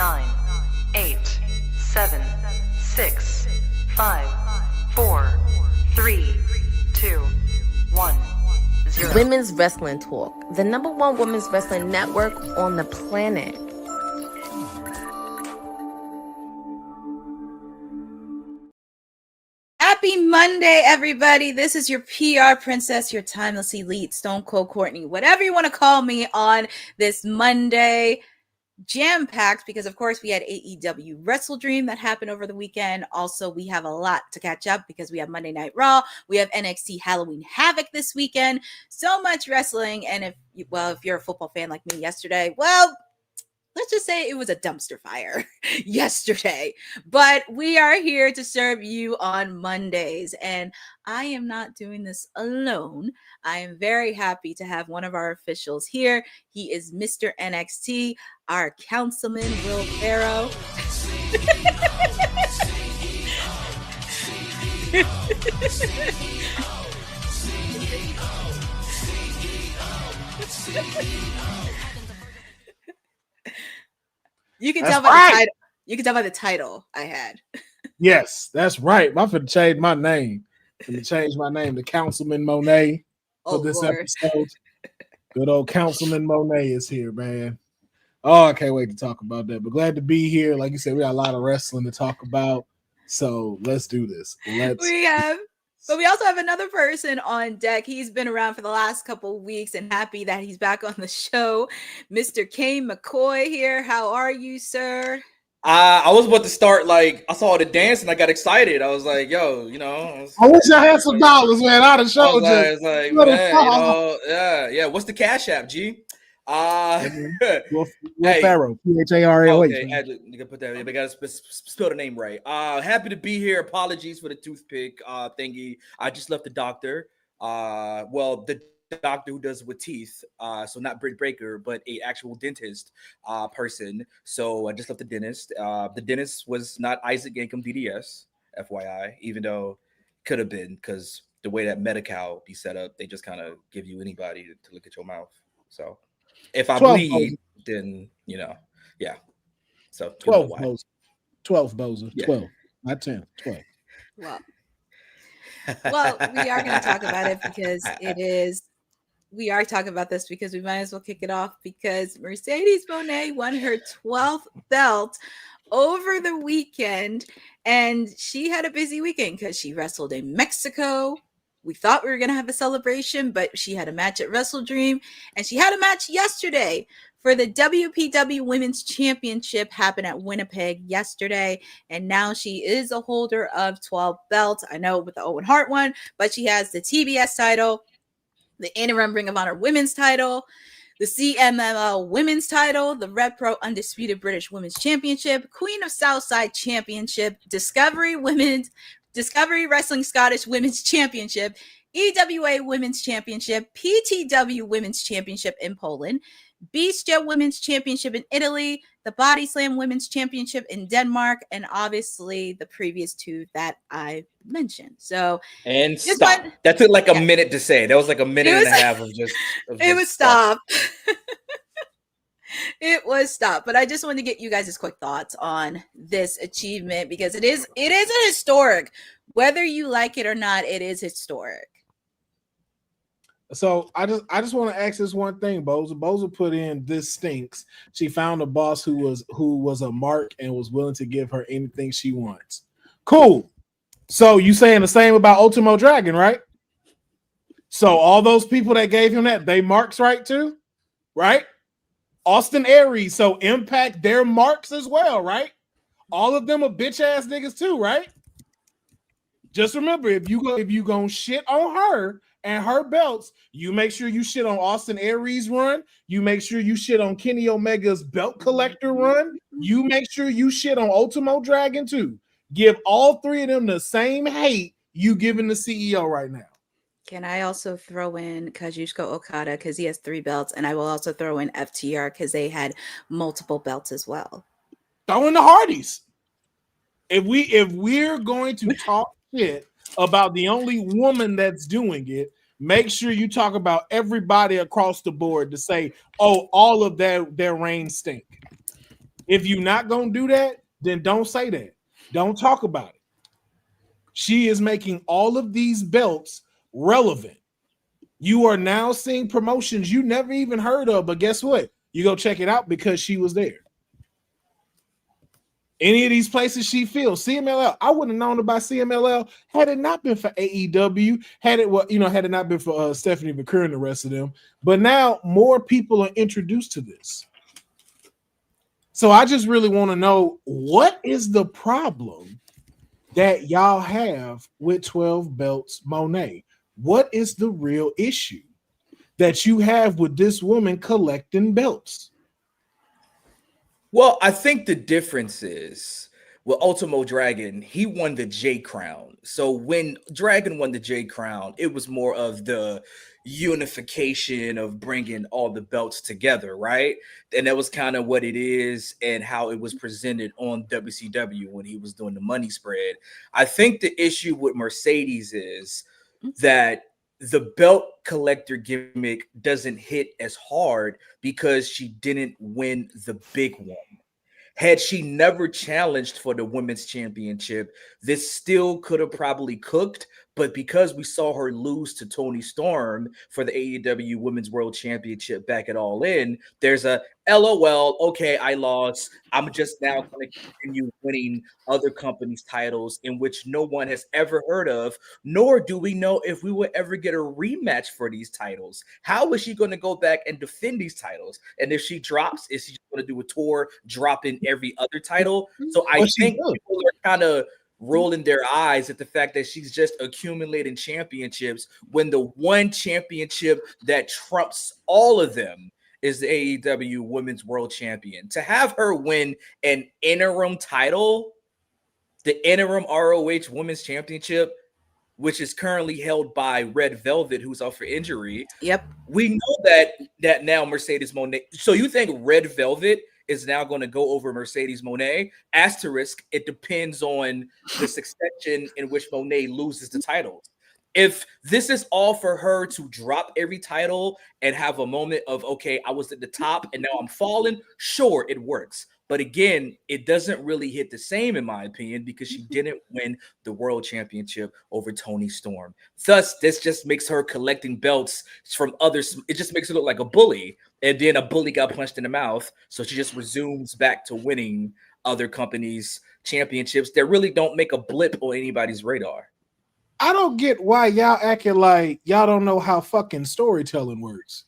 9, 8, 7, 6, 5, 4, 3, 2, 1, 0. Women's Wrestling Talk, the #1 women's wrestling network on the planet. Happy Monday, everybody. This is your PR princess, your timeless elite, Stone Cold Courtney, whatever you want to call me on this Monday. Jam-packed because, of course, we had AEW WrestleDream that happened over the weekend. Also, we have a lot to catch up because we have Monday Night Raw. We have NXT Halloween Havoc this weekend. So much wrestling. And if you're a football fan like me yesterday, let's just say it was a dumpster fire yesterday, but we are here to serve you on Mondays, and I am not doing this alone. I am very happy to have one of our officials here. He is Mr. NXT, our councilman, Will Farrow. You can tell by the title. You can tell by the title I had. Yes, that's right. I'm finna change my name. Change my name to Councilman Monet for this episode. Good old Councilman Monet is here, man. Oh, I can't wait to talk about that. But glad to be here. Like you said, we got a lot of wrestling to talk about. So let's do this. But we also have another person on deck. He's been around for the last couple of weeks and happy that he's back on the show. Mr. Kane McCoy here. How are you, sir? I was about to start, I saw the dance and I got excited. I was like, yo, I wish I had some dollars, man. I'd have showed you. I was like, man, yeah. What's the Cash App, G? Will Farrow, Pharo. Okay, you can put that. They gotta spell the name right. Happy to be here. Apologies for the toothpick thingy. I just left the doctor. The doctor who does with teeth. So not Britt Baker, but a actual dentist person. So I just left the dentist. The dentist was not Isaac Yankum DDS, FYI, even though could have been, because the way that Medi-Cal be set up, they just kind of give you anybody to look at your mouth. So if I bleed, then yeah. So 12 Boza. Yeah. 12, not 10. 12. Well, we are going to talk about it because we are talking about this because we might as well kick it off because Mercedes Moné won her 12th belt over the weekend, and she had a busy weekend because she wrestled in Mexico. We thought we were going to have a celebration, but she had a match at WrestleDream, and she had a match yesterday for the WPW Women's Championship, happened at Winnipeg yesterday, and now she is a holder of 12 belts. I know with the Owen Hart one, but she has the TBS title, the Interim Ring of Honor Women's title, the CMLL Women's title, the Red Pro Undisputed British Women's Championship, Queen of Southside Championship, Discovery Wrestling Scottish Women's Championship, EWA Women's Championship, PTW Women's Championship in Poland, Beastia Women's Championship in Italy, the Body Slam Women's Championship in Denmark, and obviously the previous two that I mentioned. So stop. That took a minute to say. That was a minute and a half of just. It was stop. It was stop. But I just wanted to get you guys' quick thoughts on this achievement because it is a historic. Whether you like it or not, it is historic. So I just want to ask this one thing, Boza. Boza put in this stinks. She found a boss who was a mark and was willing to give her anything she wants. Cool. So you saying the same about Ultimo Dragon, right? So all those people that gave him that, they marks right too, right? Austin Aries, so Impact their marks as well, right? All of them are bitch ass niggas too, right? Just remember, if you gonna shit on her and her belts, you make sure you shit on Austin Aries' run. You make sure you shit on Kenny Omega's belt collector run. You make sure you shit on Ultimo Dragon too. Give all three of them the same hate you giving the CEO right now. Can I also throw in Kazuchika Okada because he has 3 belts, and I will also throw in FTR because they had multiple belts as well. Throw in the Hardys. If we're going to talk shit about the only woman that's doing it, make sure you talk about everybody across the board to say, oh, all of their reign stink. If you're not gonna do that, then don't say that. Don't talk about it. She is making all of these belts relevant. You are now seeing promotions you never even heard of, but guess what? You go check it out because she was there. Any of these places she feels, CMLL, I wouldn't have known about CMLL had it not been for AEW, had it not been for Stephanie McCurry and the rest of them. But now more people are introduced to this. So I just really want to know, what is the problem that y'all have with 12 Belts Monet? What is the real issue that you have with this woman collecting belts? Well, I think the difference is with Ultimo Dragon, he won the J Crown. So when Dragon won the J Crown, it was more of the unification of bringing all the belts together, right? And that was kind of what it is and how it was presented on WCW when he was doing the money spread. I think the issue with Mercedes is that the belt collector gimmick doesn't hit as hard because she didn't win the big one. Had she never challenged for the women's championship, this still could have probably cooked. But because we saw her lose to Toni Storm for the AEW Women's World Championship back at All In, there's a LOL, okay, I lost. I'm just now going to continue winning other companies' titles in which no one has ever heard of, nor do we know if we will ever get a rematch for these titles. How is she going to go back and defend these titles? And if she drops, is she just going to do a tour, dropping every other title? So I think people are kind of rolling their eyes at the fact that she's just accumulating championships when the one championship that trumps all of them is the AEW Women's World Champion. To have her win an interim title, the interim ROH Women's Championship, which is currently held by Red Velvet, who's out for injury. Yep. We know that now Mercedes Moné. So you think Red Velvet is now going to go over Mercedes Moné? Asterisk, it depends on the succession in which Moné loses the titles. If this is all for her to drop every title and have a moment of, okay, I was at the top and now I'm falling, sure, it works. But again, it doesn't really hit the same, in my opinion, because she didn't win the world championship over Toni Storm. Thus, this just makes her collecting belts from others. It just makes her look like a bully. And then a bully got punched in the mouth. So she just resumes back to winning other companies' championships that really don't make a blip on anybody's radar. I don't get why y'all acting like y'all don't know how fucking storytelling works.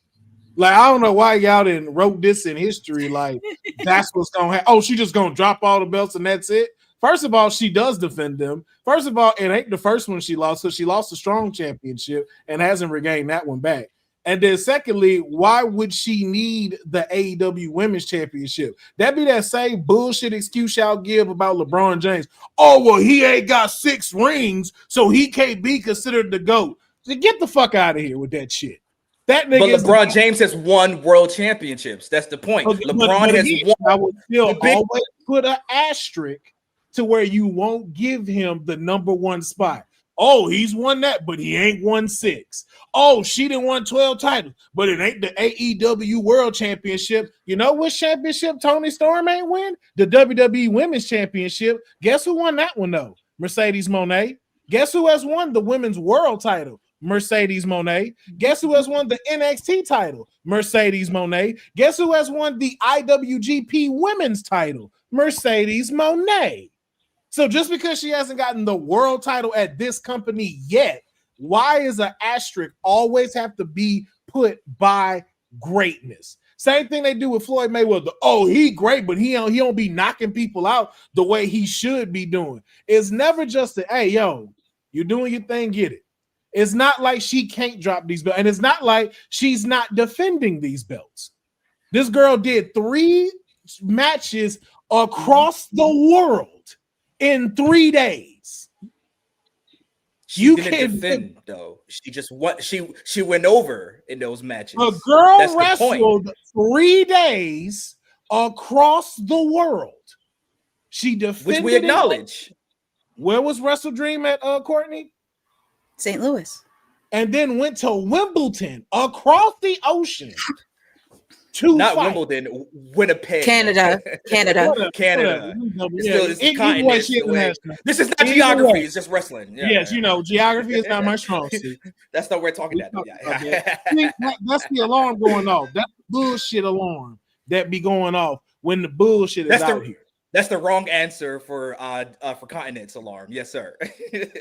Like, I don't know why y'all didn't wrote this in history. Like, that's what's going to happen. Oh, she just going to drop all the belts and that's it. First of all, she does defend them. First of all, it ain't the first one she lost. So she lost the strong championship and hasn't regained that one back. And then secondly, why would she need the AEW Women's Championship? That'd be that same bullshit excuse y'all give about LeBron James. Oh, well, he ain't got 6 rings, so he can't be considered the GOAT. So get the fuck out of here with that shit. That nigga. But LeBron James has won world championships. That's the point. Okay, LeBron has won. I would still always put an asterisk to where you won't give him the number one spot. Oh, he's won that, but he ain't won 6. Oh, she didn't won 12 titles, but it ain't the AEW World Championship. You know what championship Toni Storm ain't win? The WWE Women's Championship. Guess who won that one, though? Mercedes Moné. Guess who has won the Women's World title? Mercedes Moné. Guess who has won the NXT title? Mercedes Moné. Guess who has won the IWGP Women's title? Mercedes Moné. So just because she hasn't gotten the world title at this company yet, why is an asterisk always have to be put by greatness? Same thing they do with Floyd Mayweather. Oh, he great, but he don't be knocking people out the way he should be doing. It's never just a, hey, yo, you're doing your thing, get it. It's not like she can't drop these belts, and it's not like she's not defending these belts. This girl did 3 matches across the world in 3 days. She didn't defend, though. She just what she went over in those matches. A girl wrestled 3 days across the world. She defended, which we acknowledge. Where was WrestleDream at, Courtney? St. Louis. And then went to Wimbledon across the ocean Not fights. Wimbledon, Winnipeg, Canada. Canada. It's still Yeah. it's Either continent, way, it's she's the way. international. This is not Either geography. way. It's just wrestling. Yeah, Yes, yeah. you know, geography is not my strong suit. That's not what we're talking We about. talked about Yeah. that. See, that's the alarm going off. That's the bullshit alarm that be going off when the bullshit is out here. That's the wrong answer for continents alarm. Yes, sir.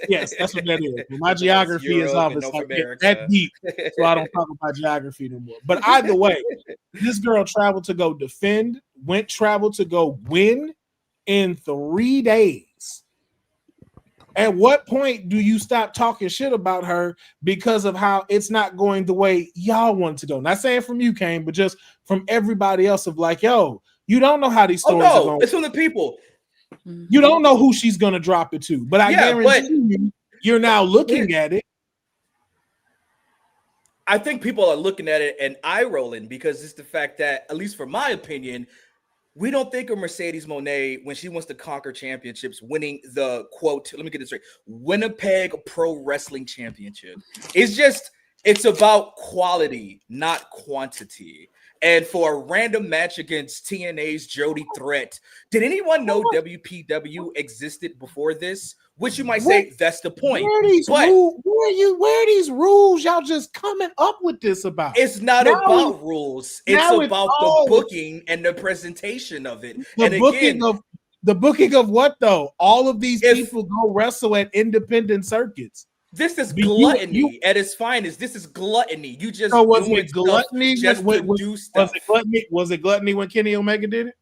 Yes, that's what that is. When my geography is Europe off, and it's North like America. that deep. So I don't talk about geography no more. But either way, this girl traveled to go defend, traveled to go win in 3 days. At what point do you stop talking shit about her because of how it's not going the way y'all want it to go? Not saying from you, Kane, but just from everybody else of like, yo, you don't know how these stories are going. It's from the people. You don't know who she's going to drop it to. But I guarantee you're now looking at it. I think people are looking at it and eye rolling because it's the fact that, at least for my opinion, we don't think of Mercedes Moné when she wants to conquer championships, winning the quote, let me get this straight, Winnipeg Pro Wrestling Championship. It's about quality, not quantity. And for a random match against TNA's Jody Threat, did anyone know WPW existed before this? Which you might say that's the point. Where are these rules y'all just coming up with this about? It's not about rules. It's about the booking and the presentation of it. The booking of what though? All of these people go wrestle at independent circuits. This is gluttony at its finest. This is gluttony. You just was it gluttony? Was it gluttony when Kenny Omega did it?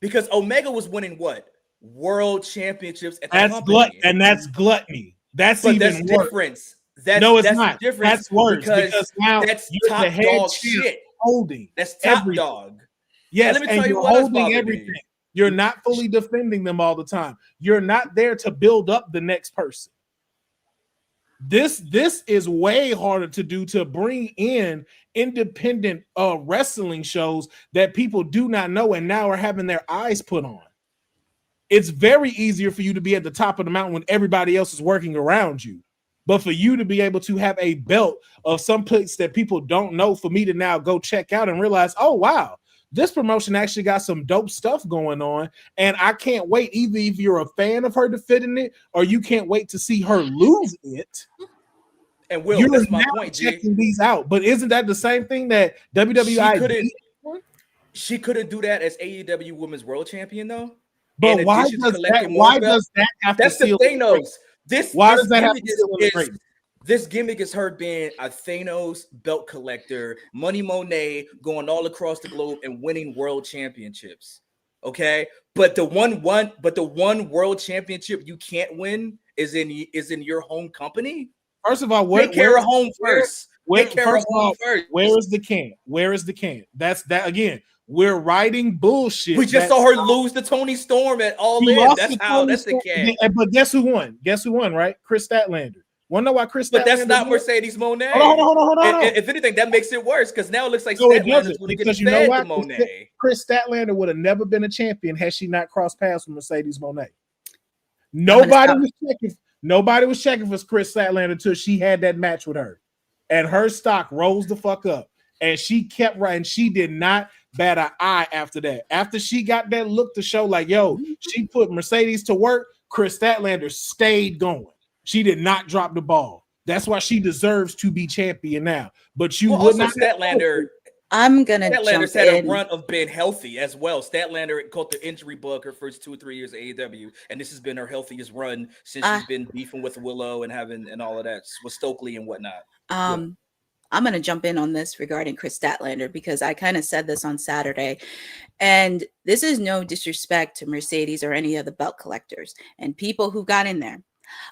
Because Omega was winning what? World championships at that's gluttony. That's different. That's not. That's worse because now that's top dog shit. Holding. That's top dog. Yes, and you're holding everything. You're not fully defending them all the time. You're not there to build up the next person. This is way harder to do, to bring in independent wrestling shows that people do not know and now are having their eyes put on. It's very easier for you to be at the top of the mountain when everybody else is working around you. But for you to be able to have a belt of some place that people don't know, for me to now go check out and realize, oh, wow, this promotion actually got some dope stuff going on. And I can't wait, either if you're a fan of her defending it or you can't wait to see her lose it. And Will, that's my point, checking these out. But isn't that the same thing that WWE she couldn't do that as AEW Women's World Champion, though? But why does that have that's to the thing, though. This gimmick is her being a Thanos belt collector, Money Monet, going all across the globe and winning world championships. Okay, but the one world champampionship you can't win is in your home company. First of all, take care of home first. Where is the can? Where is the can? That's that again. We're writing bullshit. We just saw her lose to Tony Storm at All In. That's the can. But guess who won? Guess who won, right? Chris Statlander. Want to know why Chris Statlander? But that's not Mercedes Moné. Hold on. If anything, that makes it worse because now it looks like Statlander's going to get fed to Moné. Chris Statlander would have never been a champion had she not crossed paths with Mercedes Moné. Nobody was checking for Chris Statlander until she had that match with her. And her stock rose the fuck up. And she kept right, and she did not bat an eye after that. After she got that look to show, like, yo, she put Mercedes to work, Chris Statlander stayed going. She did not drop the ball. That's why she deserves to be champion now. But you would not. Statlander. Statlander's had a run of being healthy as well. Statlander caught the injury bug her first 2 or 3 years at AEW, and this has been her healthiest run since she's been beefing with Willow and all of that with Stokely and whatnot. I'm going to jump in on this regarding Chris Statlander because I kind of said this on Saturday, and this is no disrespect to Mercedes or any of the belt collectors and people who got in there.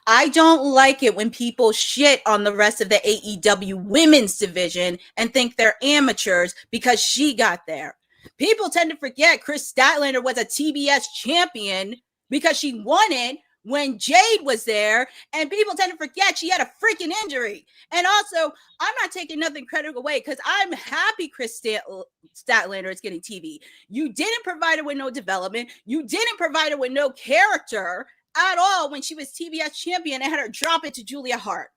I don't like it when people shit on the rest of the AEW women's division and think they're amateurs because she got there. People tend to forget Chris Statlander was a TBS champion because she won it when Jade was there, and people tend to forget she had a freaking injury. And also, I'm not taking nothing credit away because I'm happy Chris Statlander is getting TV. You didn't provide her with no development. You didn't provide her with no character at all when she was TBS champion and had her drop it to Julia Hart.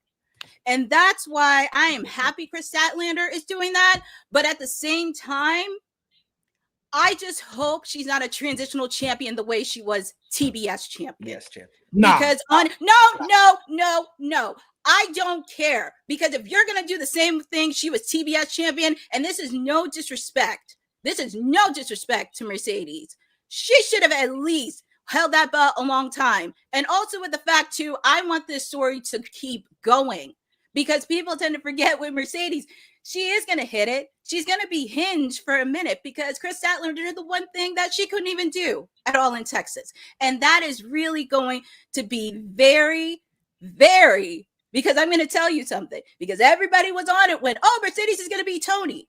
And that's why I am happy Chris Statlander is doing that. But at the same time, I just hope she's not a transitional champion the way she was TBS champion. Yes, champion. Because no. I don't care. Because if you're going to do the same thing, she was TBS champion, and this is no disrespect. This is no disrespect to Mercedes. She should have at least held that belt a long time. And also with the fact, too, I want this story to keep going. Because people tend to forget with Mercedes, she is going to hit it. She's going to be hinged for a minute because Chris Statlander did the one thing that she couldn't even do at all in Texas. And that is really going to be very, very, because I'm going to tell you something, because everybody was on it when, oh, Mercedes is going to be Tony.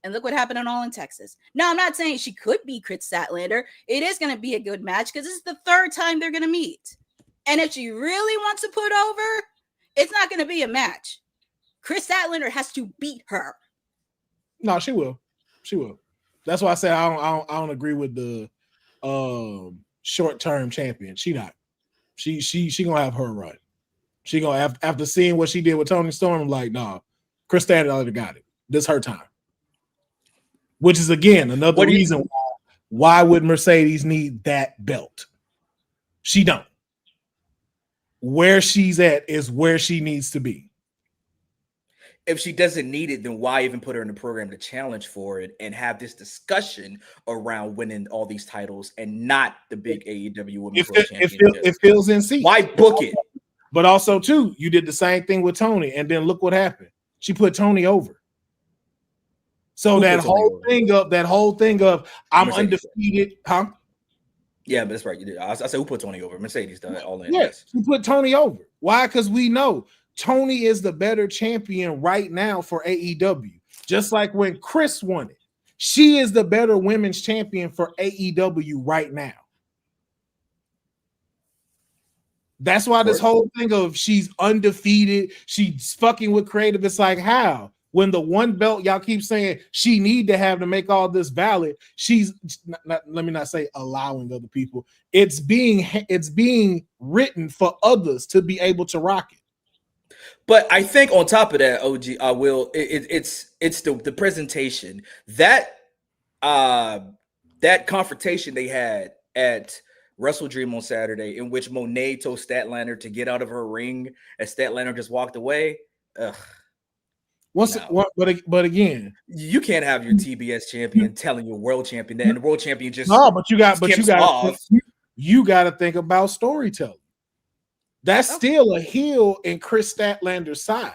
And look what happened on All in Texas. Now, I'm not saying she could be Chris Statlander. It is going to be a good match because this is the third time they're going to meet. And if she really wants to put over, it's not going to be a match. Chris Statlander has to beat her. No, she will. She will. That's why I said I don't agree with the short-term champion. She not. She gonna have her run. She gonna have, after seeing what she did with Toni Storm, I'm like, nah, Chris Statlander got it. This is her time. Which is again another reason why would Mercedes need that belt? She don't. Where she's at is where she needs to be. If she doesn't need it, then why even put her in the program to challenge for it and have this discussion around winning all these titles and not the big AEW Women's World Championship? It fills in seats. Why book it? But also, too, you did the same thing with Tony, and then look what happened. She put Tony over. So that whole thing of I'm Mercedes. undefeated, huh? Yeah, but that's right. You did. I said who put Tony over? Mercedes done all in. Yes, she put Tony over. Why? Because we know Tony is the better champion right now for AEW. Just like when Chris won it. She is the better women's champion for AEW right now. That's why this whole thing of she's undefeated, she's fucking with creative. It's like, how? When the one belt y'all keep saying she need to have to make all this valid, she's not, let me not say allowing other people. It's being written for others to be able to rock it. But I think on top of that, OG, I will. It's the presentation that that confrontation they had at WrestleDream on Saturday, in which Monet told Statlander to get out of her ring, and Statlander just walked away. Ugh. But again, you can't have your TBS champion telling your world champion that, and the world champion just you got to think about storytelling. That's still a heel in Chris Statlander's side.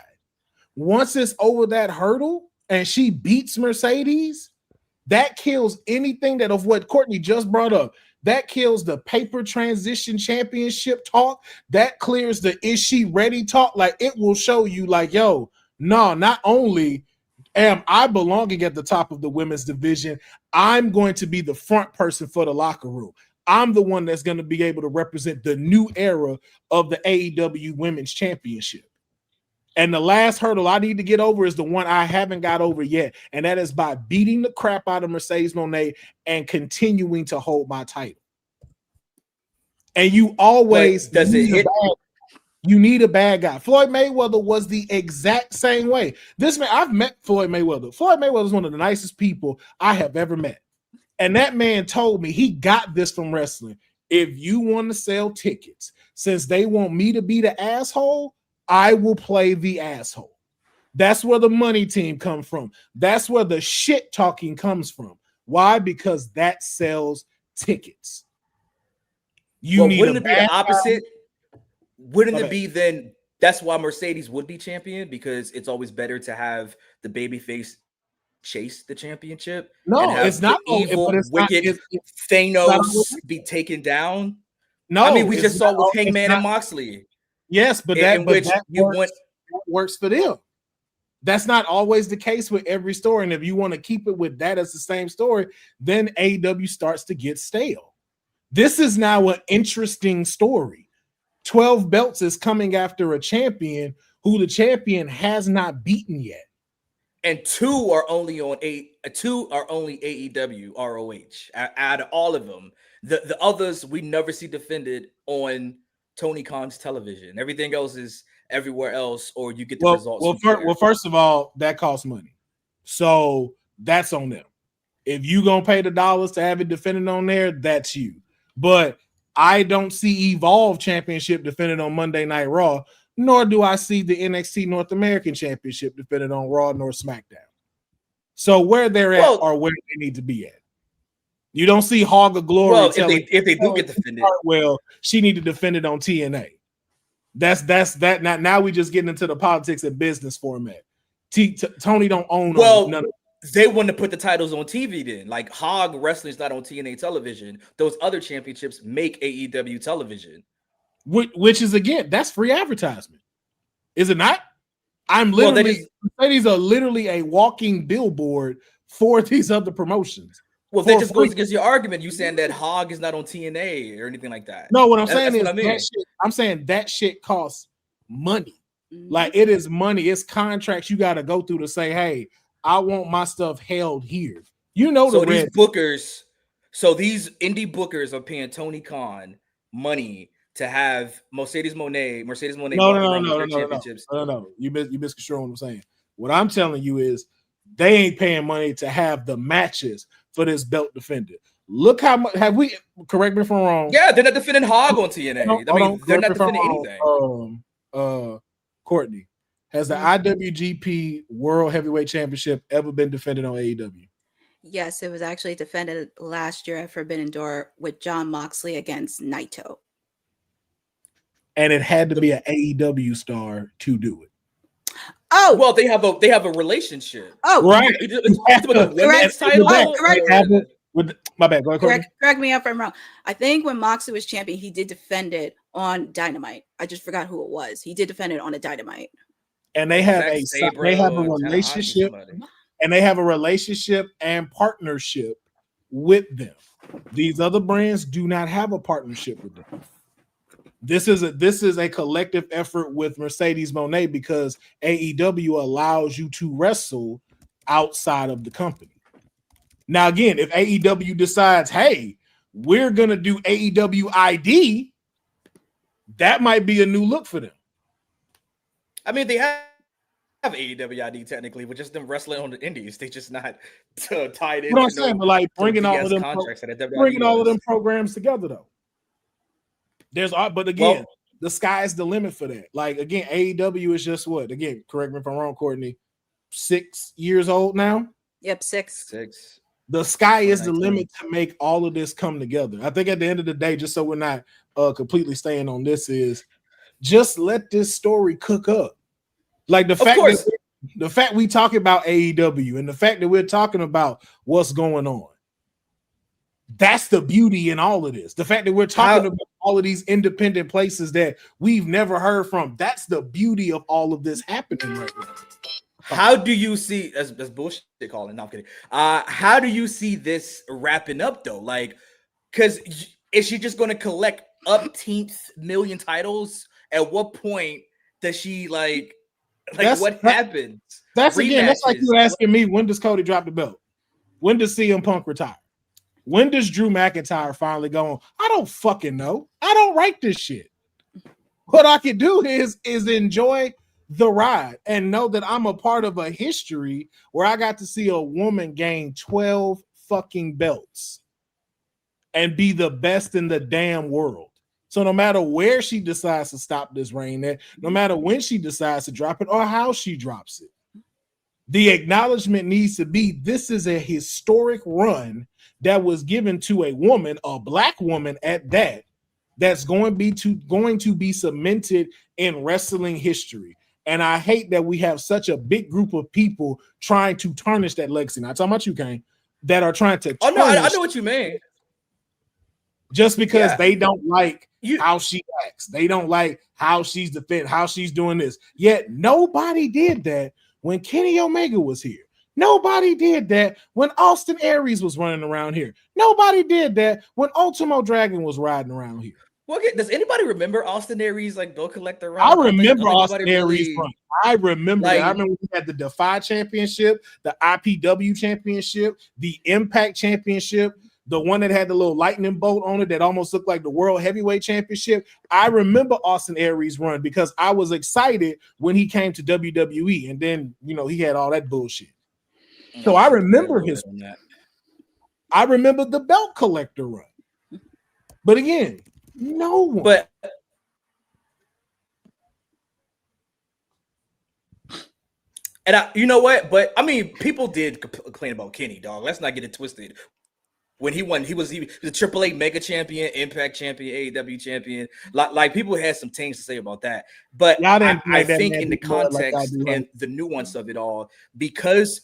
Once it's over that hurdle and she beats Mercedes, that kills anything that of what Courtney just brought up. That kills the paper transition championship talk. That clears the is she ready talk. Like, it will show you like, yo, no, not only am I belonging at the top of the women's division, I'm going to be the front person for the locker room. I'm the one that's going to be able to represent the new era of the AEW Women's Championship. And the last hurdle I need to get over is the one I haven't got over yet. And that is by beating the crap out of Mercedes Moné and continuing to hold my title. And you always you need a bad guy. Floyd Mayweather was the exact same way. This man, I've met Floyd Mayweather. Floyd Mayweather is one of the nicest people I have ever met. And that man told me he got this from wrestling. If you want to sell tickets, since they want me to be the asshole, I will play the asshole. That's where the money team comes from. That's where the shit talking comes from. Why? Because that sells tickets. Wouldn't it be the opposite? Wouldn't it be then? That's why Mercedes would be champion, because it's always better to have the babyface chase the championship. No, and it's not evil, wicked Thanos be taken down. No, I mean, we just saw with Hangman and Moxley. Yes, but that works for them. That's not always the case with every story. And if you want to keep it with that as the same story, then AEW starts to get stale. This is now an interesting story. 12 belts is coming after a champion who the champion has not beaten yet. And two are only AEW ROH out of all of them. The others we never see defended on Tony Khan's television. Everything else is everywhere else, or you get the results. Well, first of all, that costs money, so that's on them. If you gonna pay the dollars to have it defended on there, that's you. But I don't see Evolve Championship defended on Monday Night Raw, nor do I see the NXT North American Championship defended on Raw nor SmackDown. So where they're at are where they need to be at. You don't see Hog of Glory. Well, if they do get defended, well, she need to defend it on TNA. That's that. Now we just getting into the politics and business format. Tony don't own. None of they want to put the titles on TV then. Like Hog Wrestling is not on TNA television. Those other championships make AEW television. Which is, again, that's free advertisement. Is it not? I'm literally, these are literally a walking billboard for these other promotions. Well, that just goes against your argument. You saying that Hog is not on TNA or anything like that. No, what I'm saying is I'm saying that shit costs money. Like, it is money. It's contracts you got to go through to say, hey, I want my stuff held here. You know, so these bookers, so these indie bookers are paying Tony Khan money to have Mercedes Mone. No. You misconstruing what I'm saying. What I'm telling you is they ain't paying money to have the matches for this belt defended. Look how much have we? Correct me if I'm wrong. Yeah, they're not defending Hog on TNA. They're not defending anything. Courtney, has the IWGP World Heavyweight Championship ever been defended on AEW? Yes, it was actually defended last year at Forbidden Door with Jon Moxley against Naito. And it had to be an AEW star to do it. Oh, well, they have a relationship. Oh, right. My bad. Go ahead. Correct me if I'm wrong. I think when Moxley was champion, he did defend it on Dynamite. I just forgot who it was. He did defend it on a Dynamite. And they have a relationship, and they have a relationship and partnership with them. These other brands do not have a partnership with them. This is a collective effort with Mercedes Mone because AEW allows you to wrestle outside of the company. Now, again, if AEW decides, hey, we're gonna do AEW ID, that might be a new look for them. I mean, they have AEW ID technically, but just them wrestling on the indies. They just not tied in. What I'm saying, but like bringing all of them programs together though. But again, the sky's the limit for that. Like, again, AEW is just what? Again, correct me if I'm wrong, Courtney. 6 years old now. Yep, 6. The sky is the limit to make all of this come together. I think at the end of the day, just so we're not completely staying on this, is just let this story cook up. Like the fact we talk about AEW and the fact that we're talking about what's going on. That's the beauty in all of this. The fact that we're talking about all of these independent places that we've never heard from. That's the beauty of all of this happening right now. How do you see as bullshit calling? No, I'm kidding. How do you see this wrapping up though? Like, because is she just going to collect upteenth million titles? At what point does she like what happens? That's again. That's like you asking me, when does Cody drop the belt? When does CM Punk retire? When does Drew McIntyre finally go on? I don't fucking know. I don't write this shit. What I can do is enjoy the ride and know that I'm a part of a history where I got to see a woman gain 12 fucking belts and be the best in the damn world. So no matter where she decides to stop this reign at, no matter when she decides to drop it or how she drops it, the acknowledgement needs to be this is a historic run that was given to a woman, a black woman at that, that's going to be cemented in wrestling history. And I hate that we have such a big group of people trying to tarnish that legacy. Not talking about you, Kane, that are trying to. Oh no, I know what you mean. Just because they don't like how she acts, they don't like how she's defending, how she's doing this. Yet nobody did that when Kenny Omega was here. Nobody did that when Austin Aries was running around here. Nobody did that when Ultimo Dragon was riding around here. Well, does anybody remember Austin Aries like bill collector run? I remember Austin Aries run. I remember that. I remember we had the Defy Championship, the IPW Championship, the Impact Championship. the one that had the little lightning bolt on it that almost looked like the World Heavyweight Championship. I remember Austin Aries' run because I was excited when he came to WWE, and then he had all that bullshit. So I remember I remember the belt collector run. But again, no one. But you know what? But I mean, people did complain about Kenny, dog. Let's not get it twisted. When he won, he was a AAA Mega Champion, Impact Champion, AEW Champion. Like people had some things to say about that. But I think in the context and the nuance of it all, because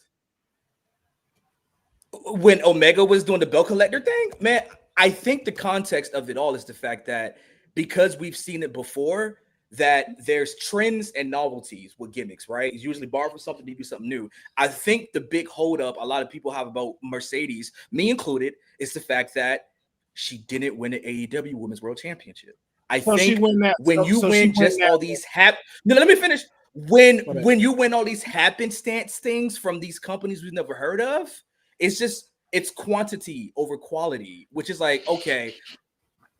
when Omega was doing the belt collector thing, man, I think the context of it all is the fact that because we've seen it before, that there's trends and novelties with gimmicks, right? It's usually borrowed from something to do something new. I think the big holdup a lot of people have about Mercedes, me included, is the fact that she didn't win the AEW Women's World Championship. Let me finish. When you win all these happenstance things from these companies we've never heard of, it's quantity over quality, which is like, okay,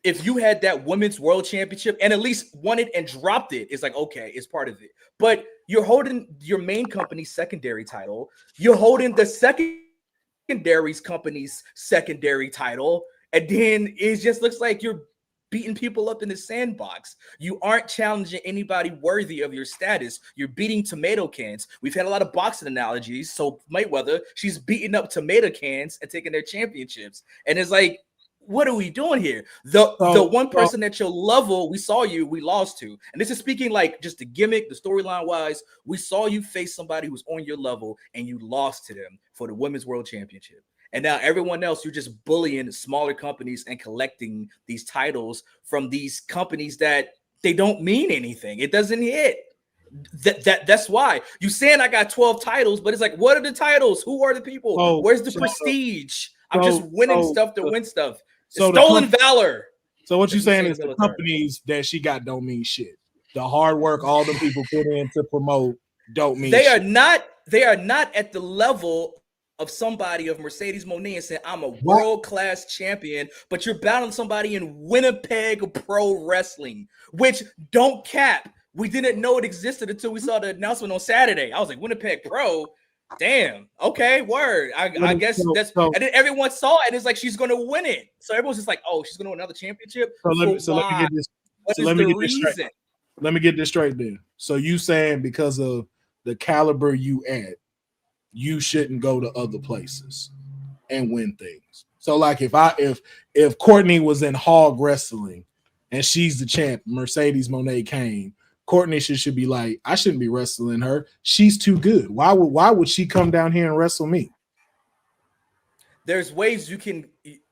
if you had that Women's World Championship and at least won it and dropped it, it's like, okay, it's part of it. But you're holding your main company's secondary title. You're holding the secondary's company's secondary title. And then it just looks like you're beating people up in the sandbox. You aren't challenging anybody worthy of your status. You're beating tomato cans. We've had a lot of boxing analogies. So Mayweather, she's beating up tomato cans and taking their championships. And it's like, what are we doing here? The one person at your level, we lost to. And this is speaking like just the gimmick, the storyline wise, we saw you face somebody who's on your level and you lost to them for the Women's World Championship. And now everyone else, you're just bullying smaller companies and collecting these titles from these companies that they don't mean anything. It doesn't hit. That's why you saying I got 12 titles, but it's like, what are the titles? Who are the people? Where's the prestige? I'm just winning stuff to win stuff. Stolen valor. So what you're saying is the companies that she got don't mean shit. The hard work all the people put in to promote don't mean they shit. They are not at the level of somebody of Mercedes Mone and saying, I'm a world-class champion, but you're battling somebody in Winnipeg Pro Wrestling, which don't cap. We didn't know it existed until we saw the announcement on Saturday. I was like, Winnipeg Pro? Damn. Okay, word. I guess that's and then everyone saw it and it's like she's gonna win it. So everyone's just like, oh, she's gonna win another championship. Let me get this straight then. So you saying because of the caliber you at, you shouldn't go to other places and win things. So like if Courtney was in Hog Wrestling and she's the champ, Mercedes Mone came, Courtney should be like, I shouldn't be wrestling her. She's too good. Why would she come down here and wrestle me? There's ways you can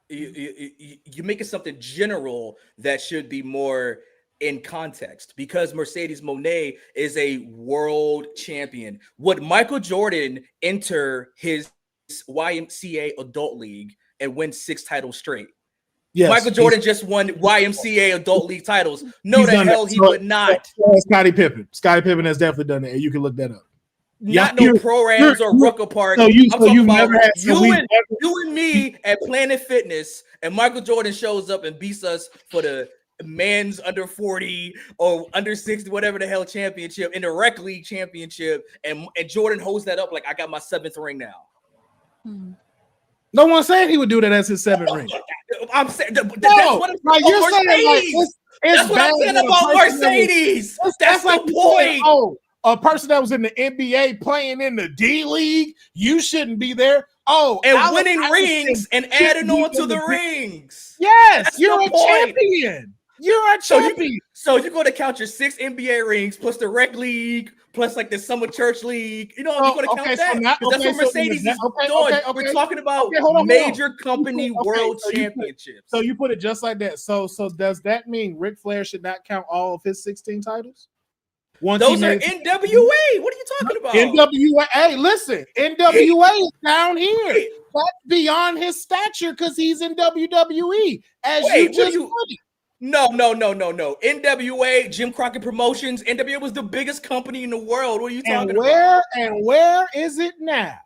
you make it something general that should be more in context because Mercedes Mone is a world champion. Would Michael Jordan enter his YMCA adult league and win 6 titles straight? Yes, Michael Jordan just won YMCA adult league titles. No, the hell he would not. Scottie Pippen has definitely done it, and you can look that up. Not no pro-rams or Rucker Park. So you and me at Planet Fitness, and Michael Jordan shows up and beats us for the men's under 40 or under 60, whatever the hell championship, in the rec league championship, and Jordan holds that up like I got my 7th ring now. No one said he would do that as his 7th ring. I'm saying that's what you're saying. That's what I'm saying about Mercedes. That's like the point. A person that was in the NBA playing in the D League, you shouldn't be there. And winning rings and adding on to the rings. Yes, you're a champion. You're a champion. So you're going to count your 6 NBA rings plus the rec league plus like the summer church league. You know, you're going to count that. That's what Mercedes is doing. We're talking about major company world championships. So you put it just like that. So does that mean Ric Flair should not count all of his 16 titles? Those are NWA. What are you talking about? NWA. Hey, listen, NWA is down here. That's beyond his stature because he's in WWE. No. NWA, Jim Crockett Promotions. NWA was the biggest company in the world. What are you talking about? And where is it now?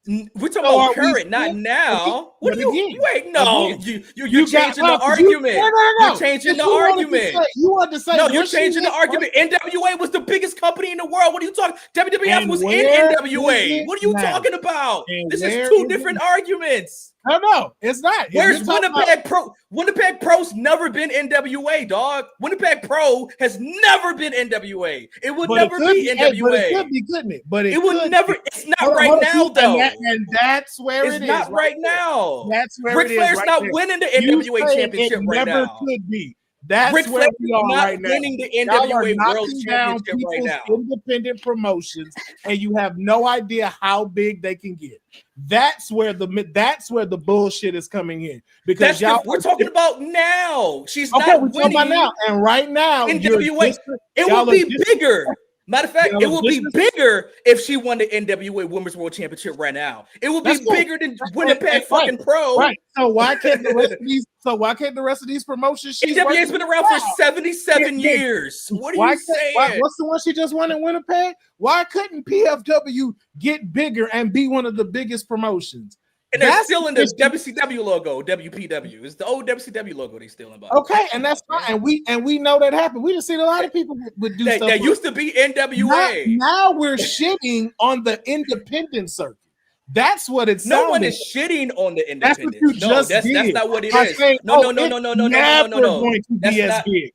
We're talking So about are we current, not still- now. What do but you again, wait? No, again, you're changing the argument. You're changing the argument. You want to say No, you're what she changing the did argument. NWA was the biggest company in the world. What are you talking? WWF And was in where is NWA. it What are you now? talking about? And This is where two is it different arguments. No, it's not. If Where's you're talking Winnipeg Pro? Winnipeg Pro's never been NWA, dog. Winnipeg Pro has never been NWA. It would but never it could be Hey, NWA. but it could be, couldn't it? But It would could never. be. It's not Hold on, right hold on, now, and though. and that's where It's it is. not right there. now. That's where Ric it is. Flair's right not there. winning the You NWA say championship it right never now. could be. That's Ric where Flair we is are not right now. winning the Y'all are NWA World knocking down Championship right people's now. independent promotions, and you have no idea how big they can get. That's where the bullshit is coming in because We're talking about now. She's okay, not we're talking about winning now, and right now NWA. It will be bigger. Matter of fact, Y'all it are will be disres- bigger if she won the NWA Women's World Championship right now. It will be That's cool. bigger than Winnipeg fucking right, Pro. Right. So why can't the rest of these? So why can't the rest of these promotions? NWA's been around for 77 Yeah, years. What are you saying? What's the one she just won in Winnipeg? Why couldn't PFW get bigger and be one of the biggest promotions? And they're still in the WCW logo, WPW. It's the old WCW logo they still in. Okay, and that's fine. And we know that happened. We just seen a lot of people would do stuff. That used to be NWA. Now we're shitting on the independent circuit. That's what it's. No one is shitting on the independent. That's not what it is. Saying, no. Going to be as big.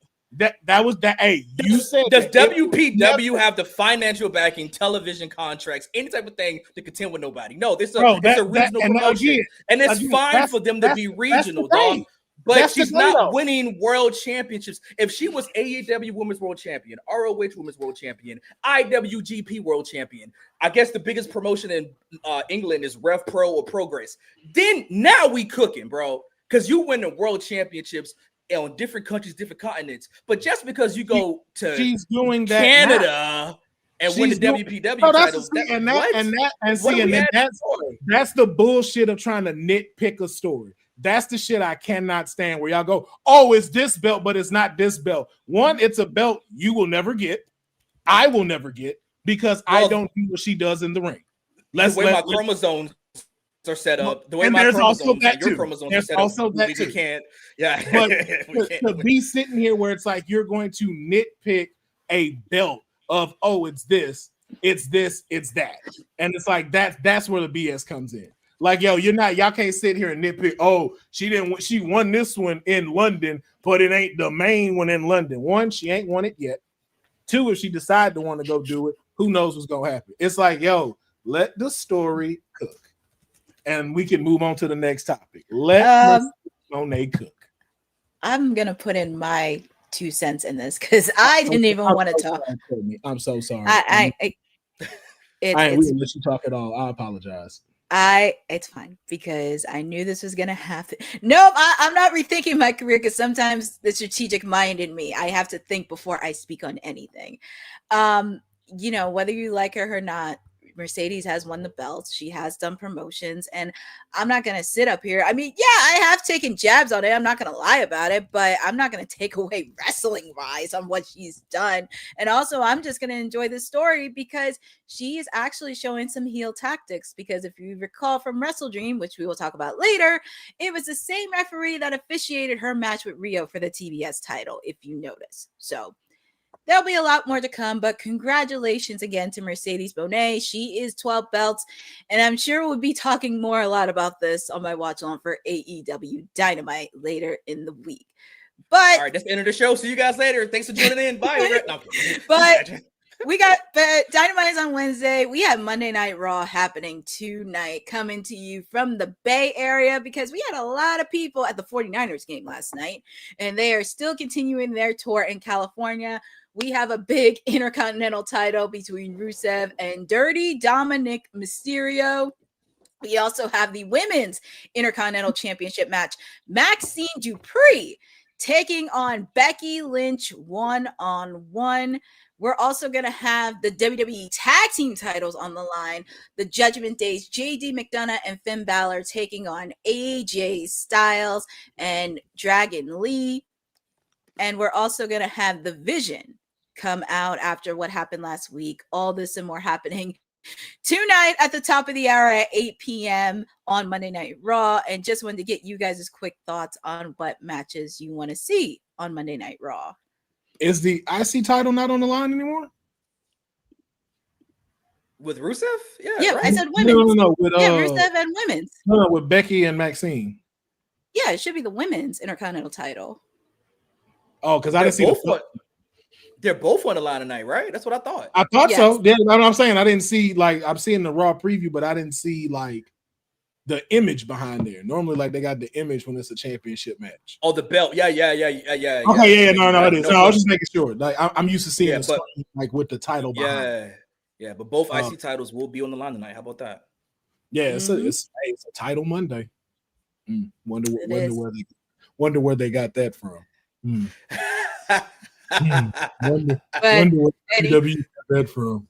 That was that. Hey, you said. Does WPW have the financial backing, television contracts, any type of thing to contend with nobody? No, it's a regional promotion, and it's fine for them to be regional, dog. But she's not winning world championships. If she was AEW Women's World Champion, ROH Women's World Champion, IWGP World Champion, I guess the biggest promotion in England is Rev Pro or Progress. Then now we cooking, bro, because you win the world championships on different countries, different continents. But just because you go to she's doing that Canada now. And win the WPW titles, that's the bullshit of trying to nitpick a story. That's the shit I cannot stand. Where y'all go, oh, it's this belt, but it's not this belt. One, it's a belt you will never get. I will never get because I don't do what she does in the ring. The way my chromosomes are set up, the way my chromosomes and your chromosomes are set up, we can't. Yeah, but to be sitting here where it's like you're going to nitpick a belt of it's this, it's that, and it's like that's where the BS comes in. Like, yo, y'all can't sit here and nitpick. Oh, she won this one in London, but it ain't the main one in London. One, she ain't won it yet. Two, if she decide to want to go do it, who knows what's gonna happen? It's like, yo, let the story cook, and we can move on to the next topic. Let Monet cook. I'm gonna put in my 2 cents in this because I didn't even want to talk. I'm so sorry. Mm-hmm. We didn't let you talk at all. I apologize. It's fine because I knew this was gonna happen. Nope, I'm not rethinking my career because sometimes the strategic mind in me, I have to think before I speak on anything. Whether you like her or not, Mercedes has won the belts. She has done promotions, and I'm not going to sit up here. I mean, yeah, I have taken jabs on it. I'm not going to lie about it, but I'm not going to take away wrestling wise on what she's done. And also, I'm just going to enjoy this story because she is actually showing some heel tactics. Because if you recall from WrestleDream, which we will talk about later, it was the same referee that officiated her match with Rio for the TBS title, if you notice. So there'll be a lot more to come, but congratulations again to Mercedes Moné. She is 12 belts, and I'm sure we'll be talking a lot about this on my watch along for AEW Dynamite later in the week. But all right, that's the end of the show. See you guys later. Thanks for tuning in. Bye. But we got Dynamite is on Wednesday. We have Monday Night Raw happening tonight, coming to you from the Bay Area because we had a lot of people at the 49ers game last night, and they are still continuing their tour in California. We have a big Intercontinental title between Rusev and Dirty Dominic Mysterio. We also have the Women's Intercontinental Championship match. Maxine Dupree taking on Becky Lynch one-on-one. We're also going to have the WWE Tag Team titles on the line. The Judgment Day's JD McDonough and Finn Balor taking on AJ Styles and Dragon Lee. And we're also going to have the Vision come out after what happened last week. All this and more happening tonight at the top of the hour at 8 p.m. on Monday Night Raw. And just wanted to get you guys' quick thoughts on what matches you want to see on Monday Night Raw. Is the IC title not on the line anymore? With Rusev? Yeah, right? I said women's. No. With, Rusev and women's. No, with Becky and Maxine. Yeah, it should be the women's Intercontinental title. Oh, because I didn't see they're both on the line tonight, right? That's what I thought. I thought Yes. so. Yeah, that's what I'm saying. I didn't see, like, I'm seeing the Raw preview, but I didn't see, like, the image behind there. Normally, like, they got the image when it's a championship match. Oh, the belt. Yeah. Okay, yeah, no, it is. No, I was just making sure. Like, I'm used to seeing Yeah, the screen, like, with the title behind. Yeah, but both IC titles will be on the line tonight. How about that? Yeah, it's a title Monday. Wonder where they got that from. Wonder where WWE got that from.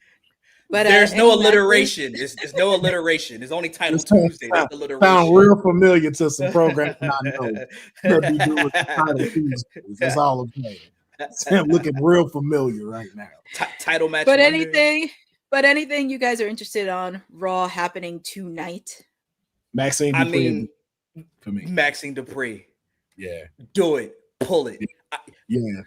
But there's no alliteration. It's no alliteration. It's only title Tuesday. That's alliteration. Sound real familiar to some programs I know. Be doing title Tuesdays. That's all I'm saying. I'm looking real familiar right now. Title match. But Monday. anything you guys are interested on Raw happening tonight? Maxine Dupree, for me. Maxine Dupree. Yeah. Do it. Pull it. Yeah.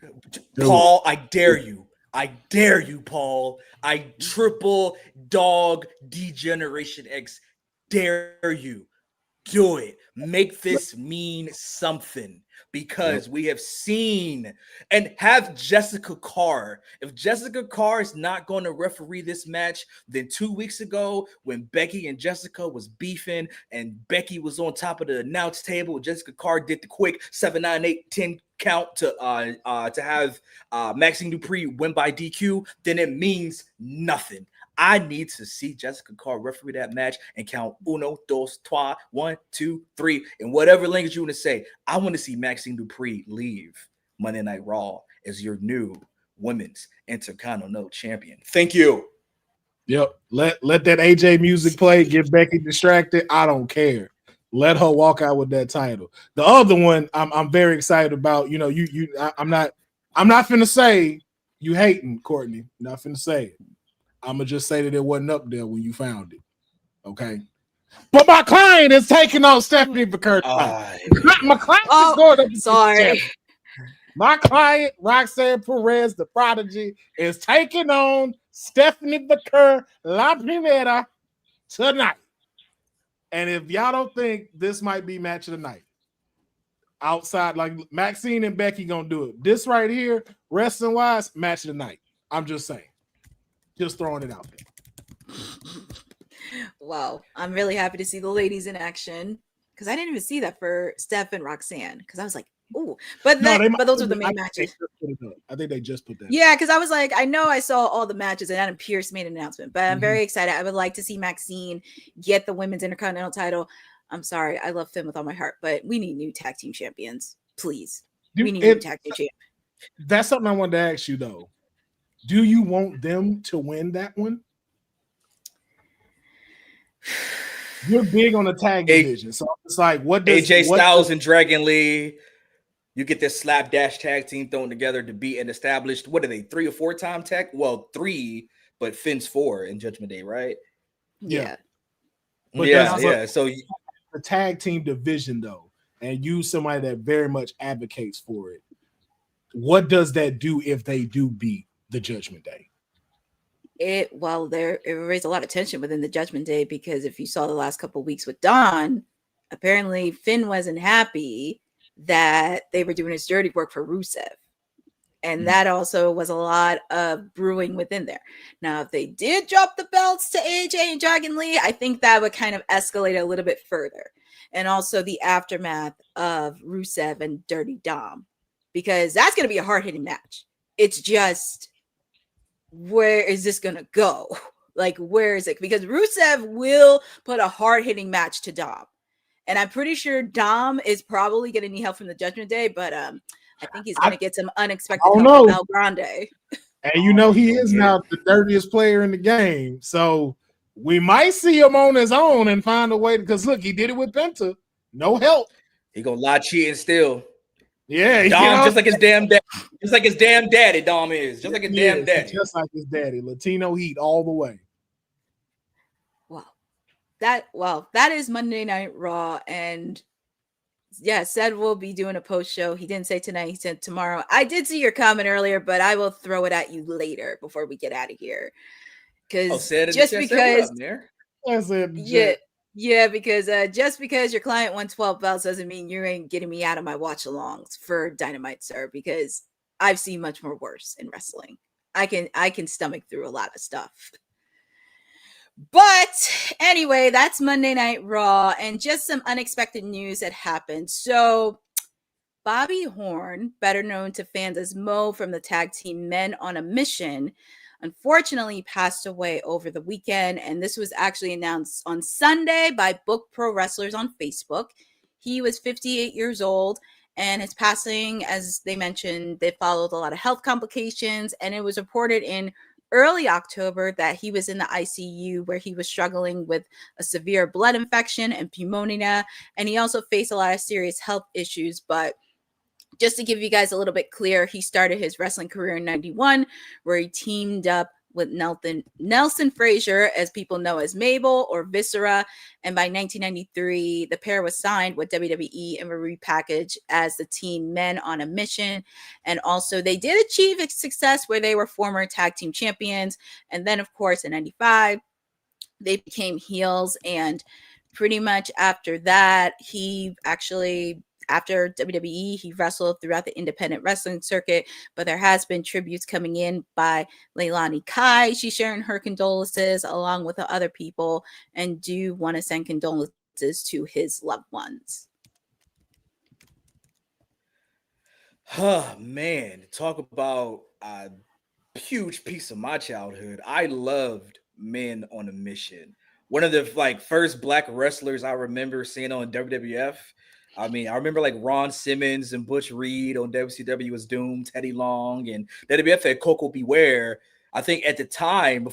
Paul, I dare you. I dare you, Paul. I triple dog D-Generation X dare you. Do it. Make this mean something, because we have seen, and have Jessica Carr. If Jessica Carr is not going to referee this match, then 2 weeks ago when Becky and Jessica was beefing and Becky was on top of the announce table, Jessica Carr did the quick 7, 9, 8, 10 count to have Maxine Dupree win by DQ, then it means nothing. I need to see Jessica Carr referee that match and count 1, 2, 3, 1, 2, 3, and whatever language you want to say. I want to see Maxine Dupree leave Monday Night Raw as your new women's Intercontinental champion. Thank you. Yep. Let that AJ music play. Get Becky distracted. I don't care. Let her walk out with that title. The other one, I'm very excited about. You know, I'm not finna say you hating, Courtney. Not finna say it. I'm gonna just say that it wasn't up there when you found it. Okay. But my client is taking on Stephanie McCurdy. My client is going up. Sorry. My client, Roxanne Perez, the prodigy, is taking on Stephanie McCurdy La Primera tonight. And if y'all don't think this might be match of the night, outside, like Maxine and Becky gonna do it. This right here, wrestling wise, match of the night. I'm just saying. Just throwing it out there. Wow. I'm really happy to see the ladies in action, because I didn't even see that for Steph and Roxanne, because I was like, ooh. But those are the main matches. I think they just put that. Yeah, because I was like, I know I saw all the matches and Adam Pearce made an announcement, but I'm very excited. I would like to see Maxine get the women's Intercontinental title. I'm sorry, I love Finn with all my heart, but we need new tag team champions, please. We need new tag team champions. That's something I wanted to ask you though. Do you want them to win that one? You're big on the tag division, so it's like, what does AJ Styles and Dragon Lee? You get this slapdash tag team thrown together to be an established. What are they? 3 or 4 time tag? Well, 3, but Finn's 4 in Judgment Day, right? Yeah. But yeah. So the tag team division though, and you somebody that very much advocates for it. What does that do if they do beat the Judgment Day? It raised a lot of tension within the Judgment Day, because if you saw the last couple of weeks with Dawn, apparently Finn wasn't happy that they were doing his dirty work for Rusev. And that also was a lot of brewing within there. Now, if they did drop the belts to AJ and Dragon Lee, I think that would kind of escalate a little bit further. And also the aftermath of Rusev and Dirty Dom, because that's going to be a hard-hitting match. It's just, where is this going to go? Like, where is it? Because Rusev will put a hard-hitting match to Dom. And I'm pretty sure Dom is probably going to need help from the Judgment Day, but I think he's going to get some unexpected help from El Grande. And you know he is now the dirtiest player in the game. So we might see him on his own and find a way, because look, he did it with Penta. No help. He gonna lie, cheat, and steal. Yeah, Dom, just like his damn dad. Just like his damn daddy, Dom is. Just like his damn daddy. Just like his daddy. Latino heat all the way. that is Monday Night Raw, and yeah, said we'll be doing a post show. He didn't say tonight, he said tomorrow. I did see your comment earlier, but I will throw it at you later before we get out of here. Because said it in just the chat, because, said, what up, I said, yeah, because just because your client won 12 belts doesn't mean you ain't getting me out of my watch alongs for Dynamite, sir. Because I've seen much more worse in wrestling. I can stomach through a lot of stuff. But anyway, that's Monday Night Raw, and just some unexpected news that happened. So Bobby Horn, better known to fans as Mo from the tag team Men on a Mission, unfortunately passed away over the weekend. And this was actually announced on Sunday by Book Pro Wrestlers on Facebook. He was 58 years old, and his passing, as they mentioned, they followed a lot of health complications. And it was reported in early October that he was in the ICU where he was struggling with a severe blood infection and pneumonia. And he also faced a lot of serious health issues. But just to give you guys a little bit clear, he started his wrestling career in 91, where he teamed up with Nelson Frazier, as people know as Mabel or Viscera. And by 1993, the pair was signed with WWE and were repackaged as the team Men on a Mission. And also they did achieve success where they were former tag team champions. And then, of course, in 95, they became heels. And pretty much after that, after WWE, he wrestled throughout the independent wrestling circuit, but there has been tributes coming in by Leilani Kai. She's sharing her condolences along with the other people, and do want to send condolences to his loved ones. Oh man, talk about a huge piece of my childhood. I loved Men on a Mission. One of the first black wrestlers I remember seeing on WWF. I mean, I remember Ron Simmons and Butch Reed on WCW was Doom, Teddy Long, and WWF had Coco Beware. I think at the time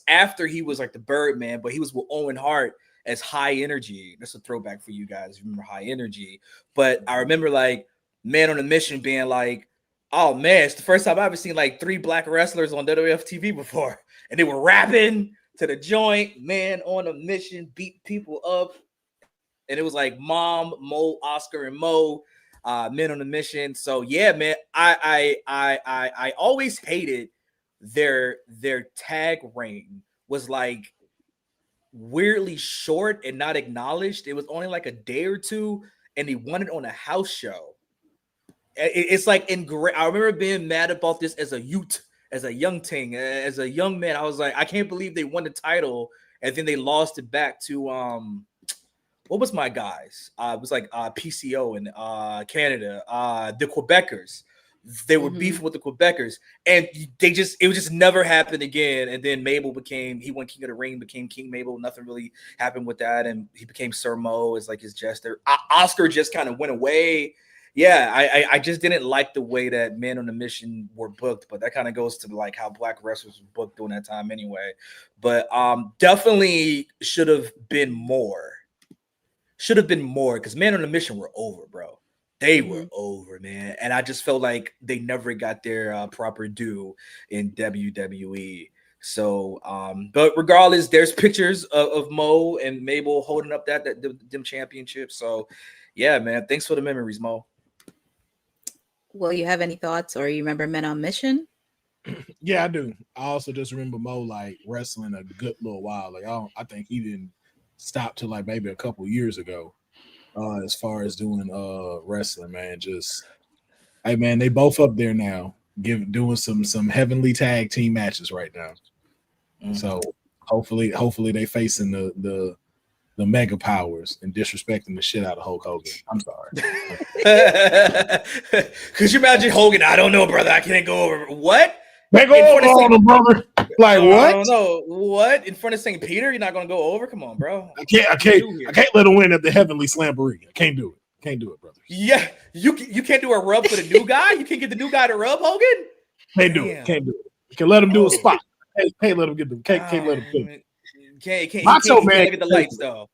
after he was like the Birdman, but he was with Owen Hart as High Energy. That's a throwback for you guys. Remember High Energy? But I remember Man on a Mission being oh man, it's the first time I've ever seen 3 black wrestlers on WWF TV before, and they were rapping to the joint. Man on a Mission, beat people up. And it was Mom, Mo, Oscar, and Mo, Men on a Mission. So yeah, man, I always hated their tag reign was weirdly short and not acknowledged. It was only a day or two, and they won it on a house show. It's I remember being mad about this as a youth, as a young teen, as a young man. I was I can't believe they won the title, and then they lost it back to what was my guys? It was PCO in Canada, the Quebecers. They were beefing with the Quebecers, and it just never happened again. And then Mabel he won King of the Ring, became King Mabel. Nothing really happened with that, and he became Sir Mo as his jester. Oscar just kind of went away. Yeah, I just didn't like the way that Men on a Mission were booked, but that kind of goes to how black wrestlers were booked during that time anyway. But definitely should have been more. Should have been more, because Men on a Mission were over, bro. They were over, man. And I just felt like they never got their proper due in WWE. So, but regardless, there's pictures of Mo and Mabel holding up them championships. So, yeah, man. Thanks for the memories, Mo. Well, you have any thoughts, or you remember Men on Mission? Yeah, I do. I also just remember Mo wrestling a good little while. I think he didn't stop till maybe a couple years ago. As far as doing wrestling, man, hey man, they both up there now, doing some heavenly tag team matches right now. So hopefully they facing the mega powers and disrespecting the shit out of Hulk Hogan. I'm sorry. Could you imagine Hogan? I don't know, brother. I can't go over. What? They go over on him, brother. What? I don't know. What? In front of St. Peter? You're not gonna go over? Come on, bro. I can't let him win at the Heavenly Slamboree. I can't do it. Can't do it, brother. Yeah, you can't do a rub for the new guy. You can't get the new guy to rub Hogan. Can't do it. Can't do it. You can let him do a spot. Can't let him get them. Can't let him do it. Can't. Macho Man get the lights though.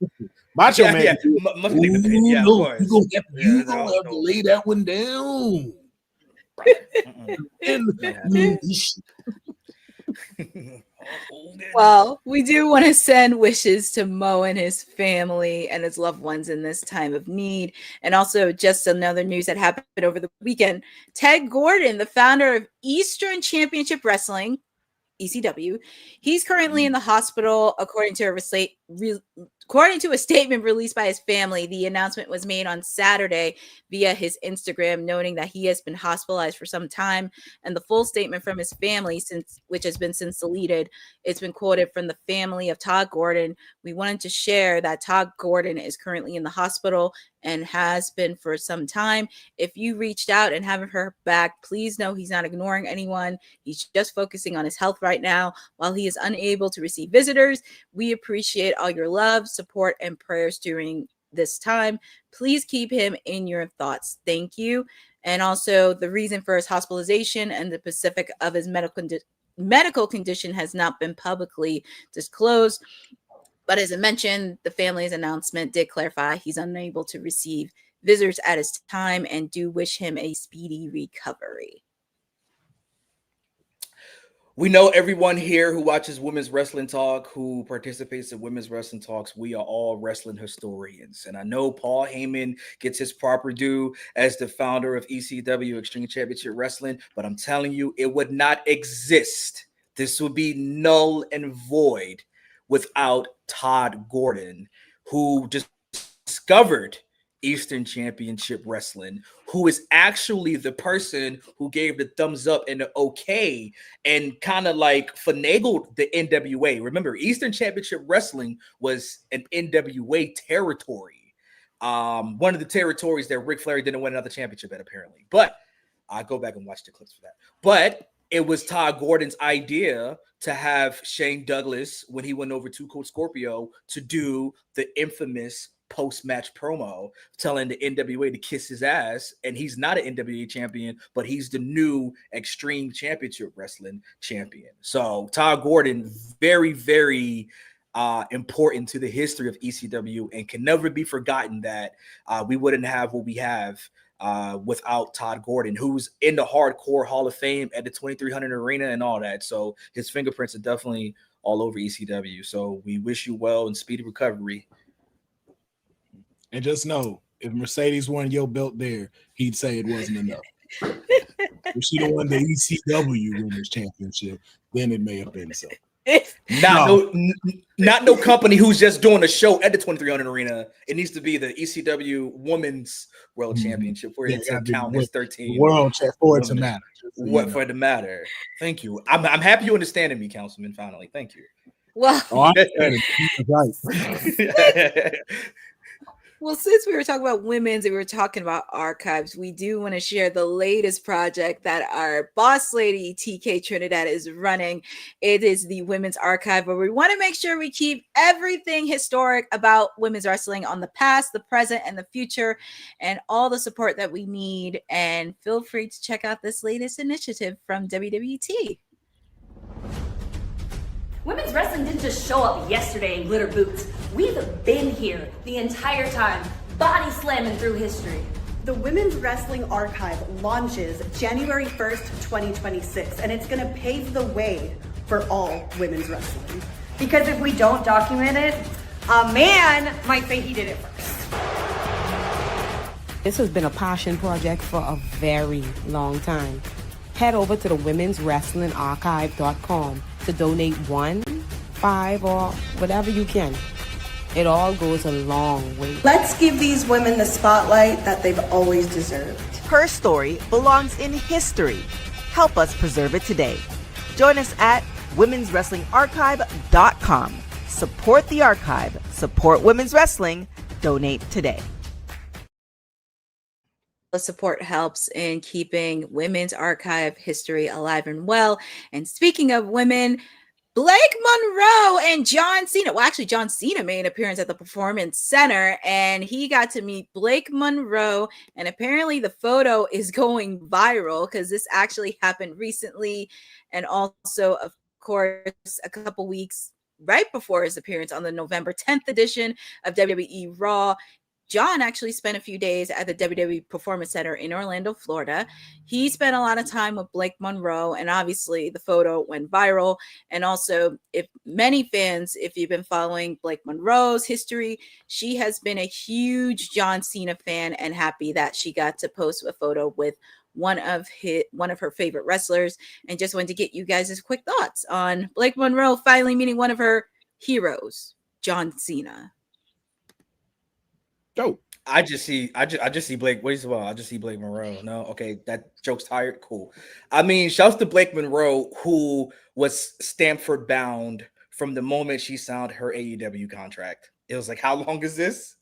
Macho Man. Yeah. Must leave the pin. Yeah, of course. You gonna have to lay that one down. Well, we do want to send wishes to Mo and his family and his loved ones in this time of need. And also, just another news that happened over the weekend. Tod Gordon, the founder of Eastern Championship Wrestling, ECW, he's currently in the hospital, according to a statement released by his family. The announcement was made on Saturday via his Instagram, noting that he has been hospitalized for some time. And the full statement from his family, which has been since deleted, it's been quoted from the family of Tod Gordon. We wanted to share that Tod Gordon is currently in the hospital and has been for some time. If you reached out and haven't heard back, please know he's not ignoring anyone. He's just focusing on his health right now while he is unable to receive visitors. We appreciate all your love, support, and prayers during this time. Please keep him in your thoughts. Thank you. And also, the reason for his hospitalization and the specific of his medical condition has not been publicly disclosed. But as I mentioned, the family's announcement did clarify he's unable to receive visitors at his time, and do wish him a speedy recovery. We know everyone here who watches Women's Wrestling Talk, who participates in Women's Wrestling Talks, we are all wrestling historians. And I know Paul Heyman gets his proper due as the founder of ECW, Extreme Championship Wrestling, but I'm telling you, it would not exist. This would be null and void without Tod Gordon, who just discovered Eastern Championship Wrestling, who is actually the person who gave the thumbs up and the okay and kind of like finagled the NWA. Remember, Eastern Championship Wrestling was an NWA territory. One of the territories that Ric Flair didn't win another championship at, apparently. But I go back and watch the clips for that. But it was Tod Gordon's idea to have Shane Douglas, when he went over to Code Scorpio, to do the infamous post-match promo telling the NWA to kiss his ass. And he's not an NWA champion, but he's the new Extreme Championship Wrestling champion. So Tod Gordon, very, very important to the history of ECW, and can never be forgotten that we wouldn't have what we have without Tod Gordon, who's in the Hardcore Hall of Fame at the 2300 Arena and all that. So his fingerprints are definitely all over ECW. So we wish you well and speedy recovery. And just know, if Mercedes won your belt there, he'd say it wasn't enough. If she'd have won the ECW Women's Championship, then it may have been so. Not no company who's just doing a show at the 2300 Arena. It needs to be the ECW Women's World Championship for it to count as 13. World for it to matter. What for it to matter? Thank you. I'm happy you understanding me, Councilman. Finally, thank you. Well, right. Well, since we were talking about women's and we were talking about archives, we do want to share the latest project that our boss lady, TK Trinidad, is running. It is the Women's Archive, where we want to make sure we keep everything historic about women's wrestling on the past, the present, and the future, and all the support that we need. And feel free to check out this latest initiative from WWT. Women's wrestling didn't just show up yesterday in glitter boots. We've been here the entire time, body slamming through history. The Women's Wrestling Archive launches January 1st, 2026, and it's going to pave the way for all women's wrestling. Because if we don't document it, a man might say he did it first. This has been a passion project for a very long time. Head over to the womenswrestlingarchive.com to donate $1, $5, or whatever you can. It all goes a long way. Let's give these women the spotlight that they've always deserved. Her story belongs in history. Help us preserve it today. Join us at womenswrestlingarchive.com. Support the archive. Support women's wrestling. Donate today. The support helps in keeping women's archive history alive and well. And speaking of women, Blake Monroe and John Cena. Well, actually, John Cena made an appearance at the Performance Center, and he got to meet Blake Monroe. And apparently the photo is going viral because this actually happened recently. And also, of course, a couple weeks right before his appearance on the November 10th edition of WWE RAW John actually spent a few days at the WWE Performance Center in Orlando, Florida. He spent a lot of time with Blake Monroe, and obviously the photo went viral. And also, if many fans, if you've been following Blake Monroe's history, she has been a huge John Cena fan and happy that she got to post a photo with one of her favorite wrestlers. And just wanted to get you guys' quick thoughts on Blake Monroe finally meeting one of her heroes, John Cena. Dope. I just see Blake. What is well? I just see Blake Monroe. No, okay, that joke's tired. Cool. I mean, shouts to Blake Monroe, who was Stamford bound from the moment she signed her AEW contract. It was like, how long is this?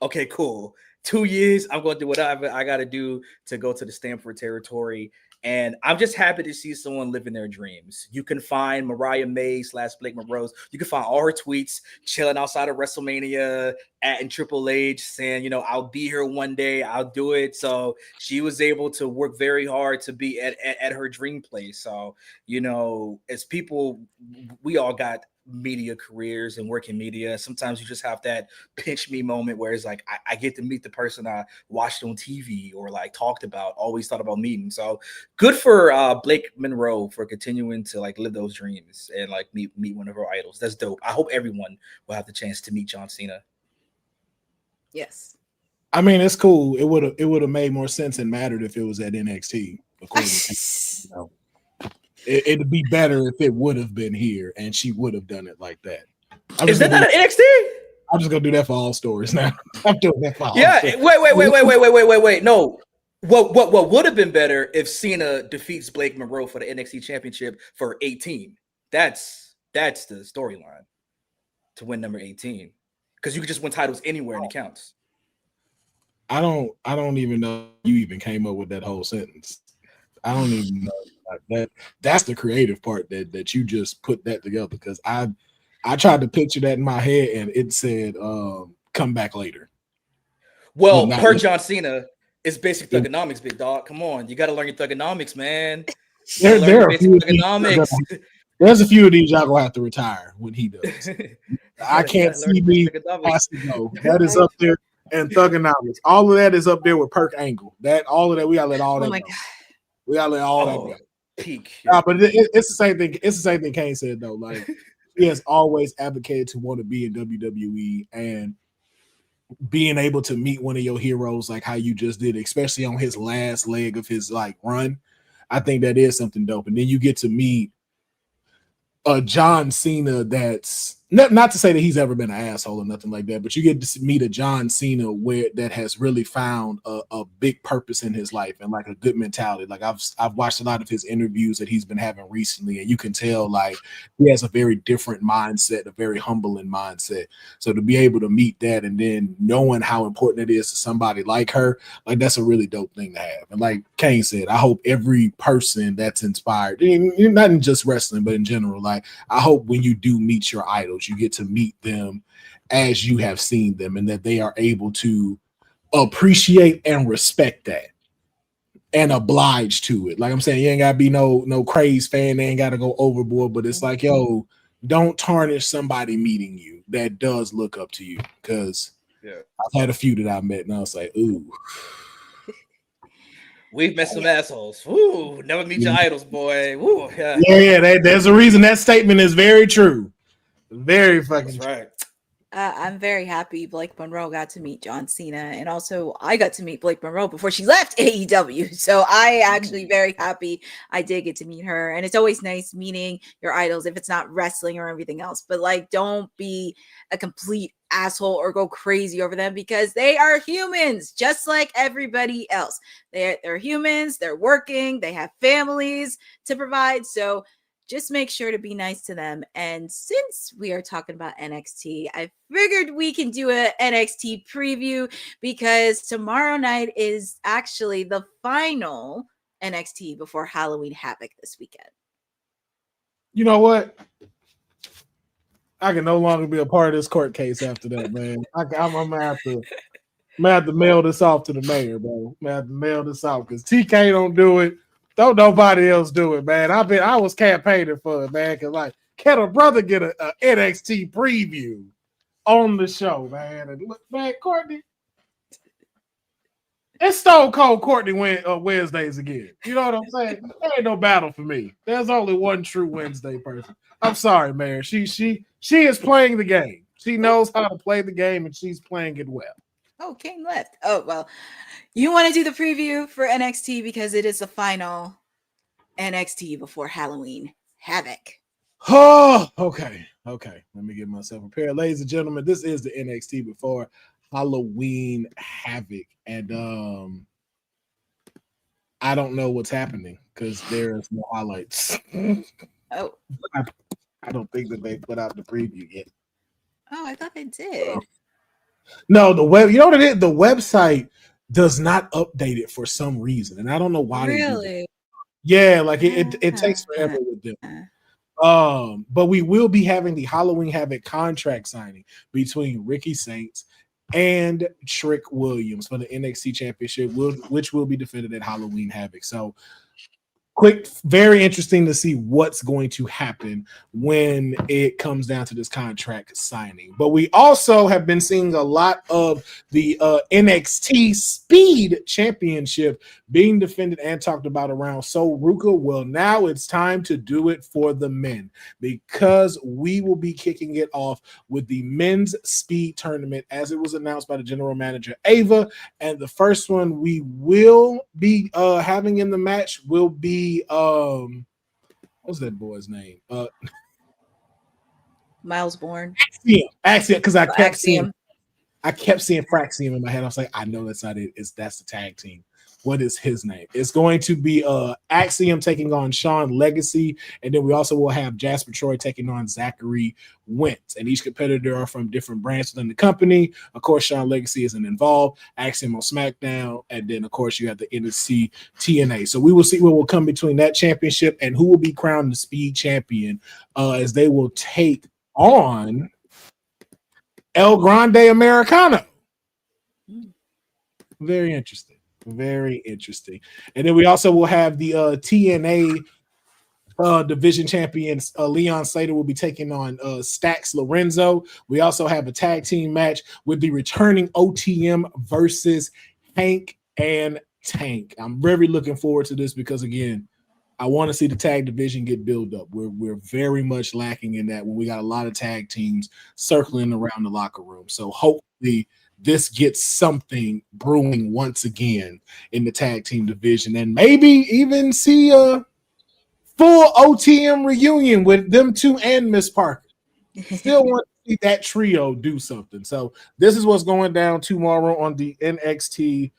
Okay, cool. 2 years. I'm going to do whatever I got to do to go to the Stamford territory. And I'm just happy to see someone living their dreams. You can find Mariah May / Blake Monroe. You can find all her tweets chilling outside of WrestleMania and Triple H saying, you know, I'll be here one day. I'll do it. So she was able to work very hard to be at her dream place. So, you know, as people, we all got media careers and work in media. Sometimes you just have that pinch me moment where it's like I get to meet the person I watched on TV or like talked about, always thought about meeting. So good for Blake Monroe for continuing to like live those dreams and like meet one of her idols. That's dope. I hope everyone will have the chance to meet John Cena. Yes. I mean, it's cool. It would have made more sense and mattered if it was at NXT. You know. It'd be better if it would have been here and she would have done it like that. Is that not an NXT? I'm just gonna do that for all stories now. I'm doing that for all stories. Wait. No. What would have been better if Cena defeats Blake Monroe for the NXT championship for 18? That's the storyline to win number 18. Because you could just win titles anywhere and it counts. I don't even know you even came up with that whole sentence. I don't even know that. That's the creative part that you just put that together, because I tried to picture that in my head and it said come back later. Well, per John Cena, it's basic thugonomics, big dog. Come on, you got to learn your thugonomics, man. There are there's a few of these y'all gonna have to retire when he does. I can't see me has to go. That is up there, and thugonomics. All of that is up there with Perk Angle. All of that we gotta let all that. Oh my God. We gotta let all that go. Peak. But it's the same thing. It's the same thing Kane said though. Like he has always advocated to want to be in WWE, and being able to meet one of your heroes like how you just did, especially on his last leg of his like run, I think that is something dope. And then you get to meet a John Cena that's not to say that he's ever been an asshole or nothing like that, but you get to meet a John Cena that has really found a big purpose in his life and like a good mentality. Like I've watched a lot of his interviews that he's been having recently, and you can tell like he has a very different mindset, a very humbling mindset. So to be able to meet that and then knowing how important it is to somebody like her, like that's a really dope thing to have. And like Kane said, I hope every person that's inspired, not in just wrestling, but in general, like I hope when you do meet your idol, you get to meet them as you have seen them, and that they are able to appreciate and respect that and oblige to it. Like I'm saying, you ain't gotta be no craze fan, they ain't gotta go overboard, but it's like, yo, don't tarnish somebody meeting you that does look up to you. Because I've had a few that I met and I was like, ooh. We've met some assholes. Ooh, never meet your idols, boy. Ooh, there's a reason that statement is very true. Very fucking right. I'm very happy Blake Monroe got to meet John Cena, and also I got to meet Blake Monroe before she left AEW. So I actually very happy I did get to meet her. And it's always nice meeting your idols if it's not wrestling or everything else. But like, don't be a complete asshole or go crazy over them, because they are humans just like everybody else. They're humans, they're working, they have families to provide. So just make sure to be nice to them. And since we are talking about NXT, I figured we can do an NXT preview, because tomorrow night is actually the final NXT before Halloween Havoc this weekend. You know what? I can no longer be a part of this court case after that, man. I'm gonna have to mail this off to the mayor, bro. I'm gonna have to mail this off because TK don't do it. Don't nobody else do it, man. I was campaigning for it, man. Cause like, can a brother get a NXT preview on the show, man? And look, man, Courtney, It's Stone Cold Courtney Wednesdays again. You know what I'm saying? There ain't no battle for me. There's only one true Wednesday person. I'm sorry, Mayor. She is playing the game. She knows how to play the game, and she's playing it well. Oh, King left. Oh, well, you want to do the preview for NXT because it is the final NXT before Halloween Havoc. Oh, okay. Let me get myself prepared. Ladies and gentlemen, this is the NXT before Halloween Havoc. And I don't know what's happening because there's no highlights. Oh. I don't think that they put out the preview yet. Oh, I thought they did. No, the web. You know what it is? The website does not update it for some reason, and I don't know why. Really? Yeah, like it takes forever with them. But we will be having the Halloween Havoc contract signing between Ricky Saints and Trick Williams for the NXT Championship, which will be defended at Halloween Havoc. So quick, very interesting to see what's going to happen when it comes down to this contract signing. But we also have been seeing a lot of the NXT Speed Championship being defended and talked about around So Ruka. Well, now it's time to do it for the men because we will be kicking it off with the men's speed tournament as it was announced by the general manager Ava. And the first one we will be having in the match will be what's that boy's name? Miles Bourne. Axiom, because I kept seeing Fraxium in my head. I was like, I know that's not it. That's the tag team. What is his name? It's going to be Axiom taking on Sean Legacy, and then we also will have Jasper Troy taking on Zachary Wentz. And each competitor are from different brands within the company. Of course, Sean Legacy isn't involved. Axiom on SmackDown, and then of course you have the NXT TNA. So we will see what will come between that championship and who will be crowned the Speed Champion as they will take on El Grande Americano. Very interesting. Very interesting. And then we also will have the TNA division champions. Leon Slater will be taking on Stax Lorenzo. We also have a tag team match with the returning OTM versus Hank and Tank. I'm very looking forward to this because, again, I want to see the tag division get built up. We're very much lacking in that when we got a lot of tag teams circling around the locker room. So hopefully this gets something brewing once again in the tag team division, and maybe even see a full OTM reunion with them two and Miss Parker. Still want to see that trio do something. So this is what's going down tomorrow on the NXT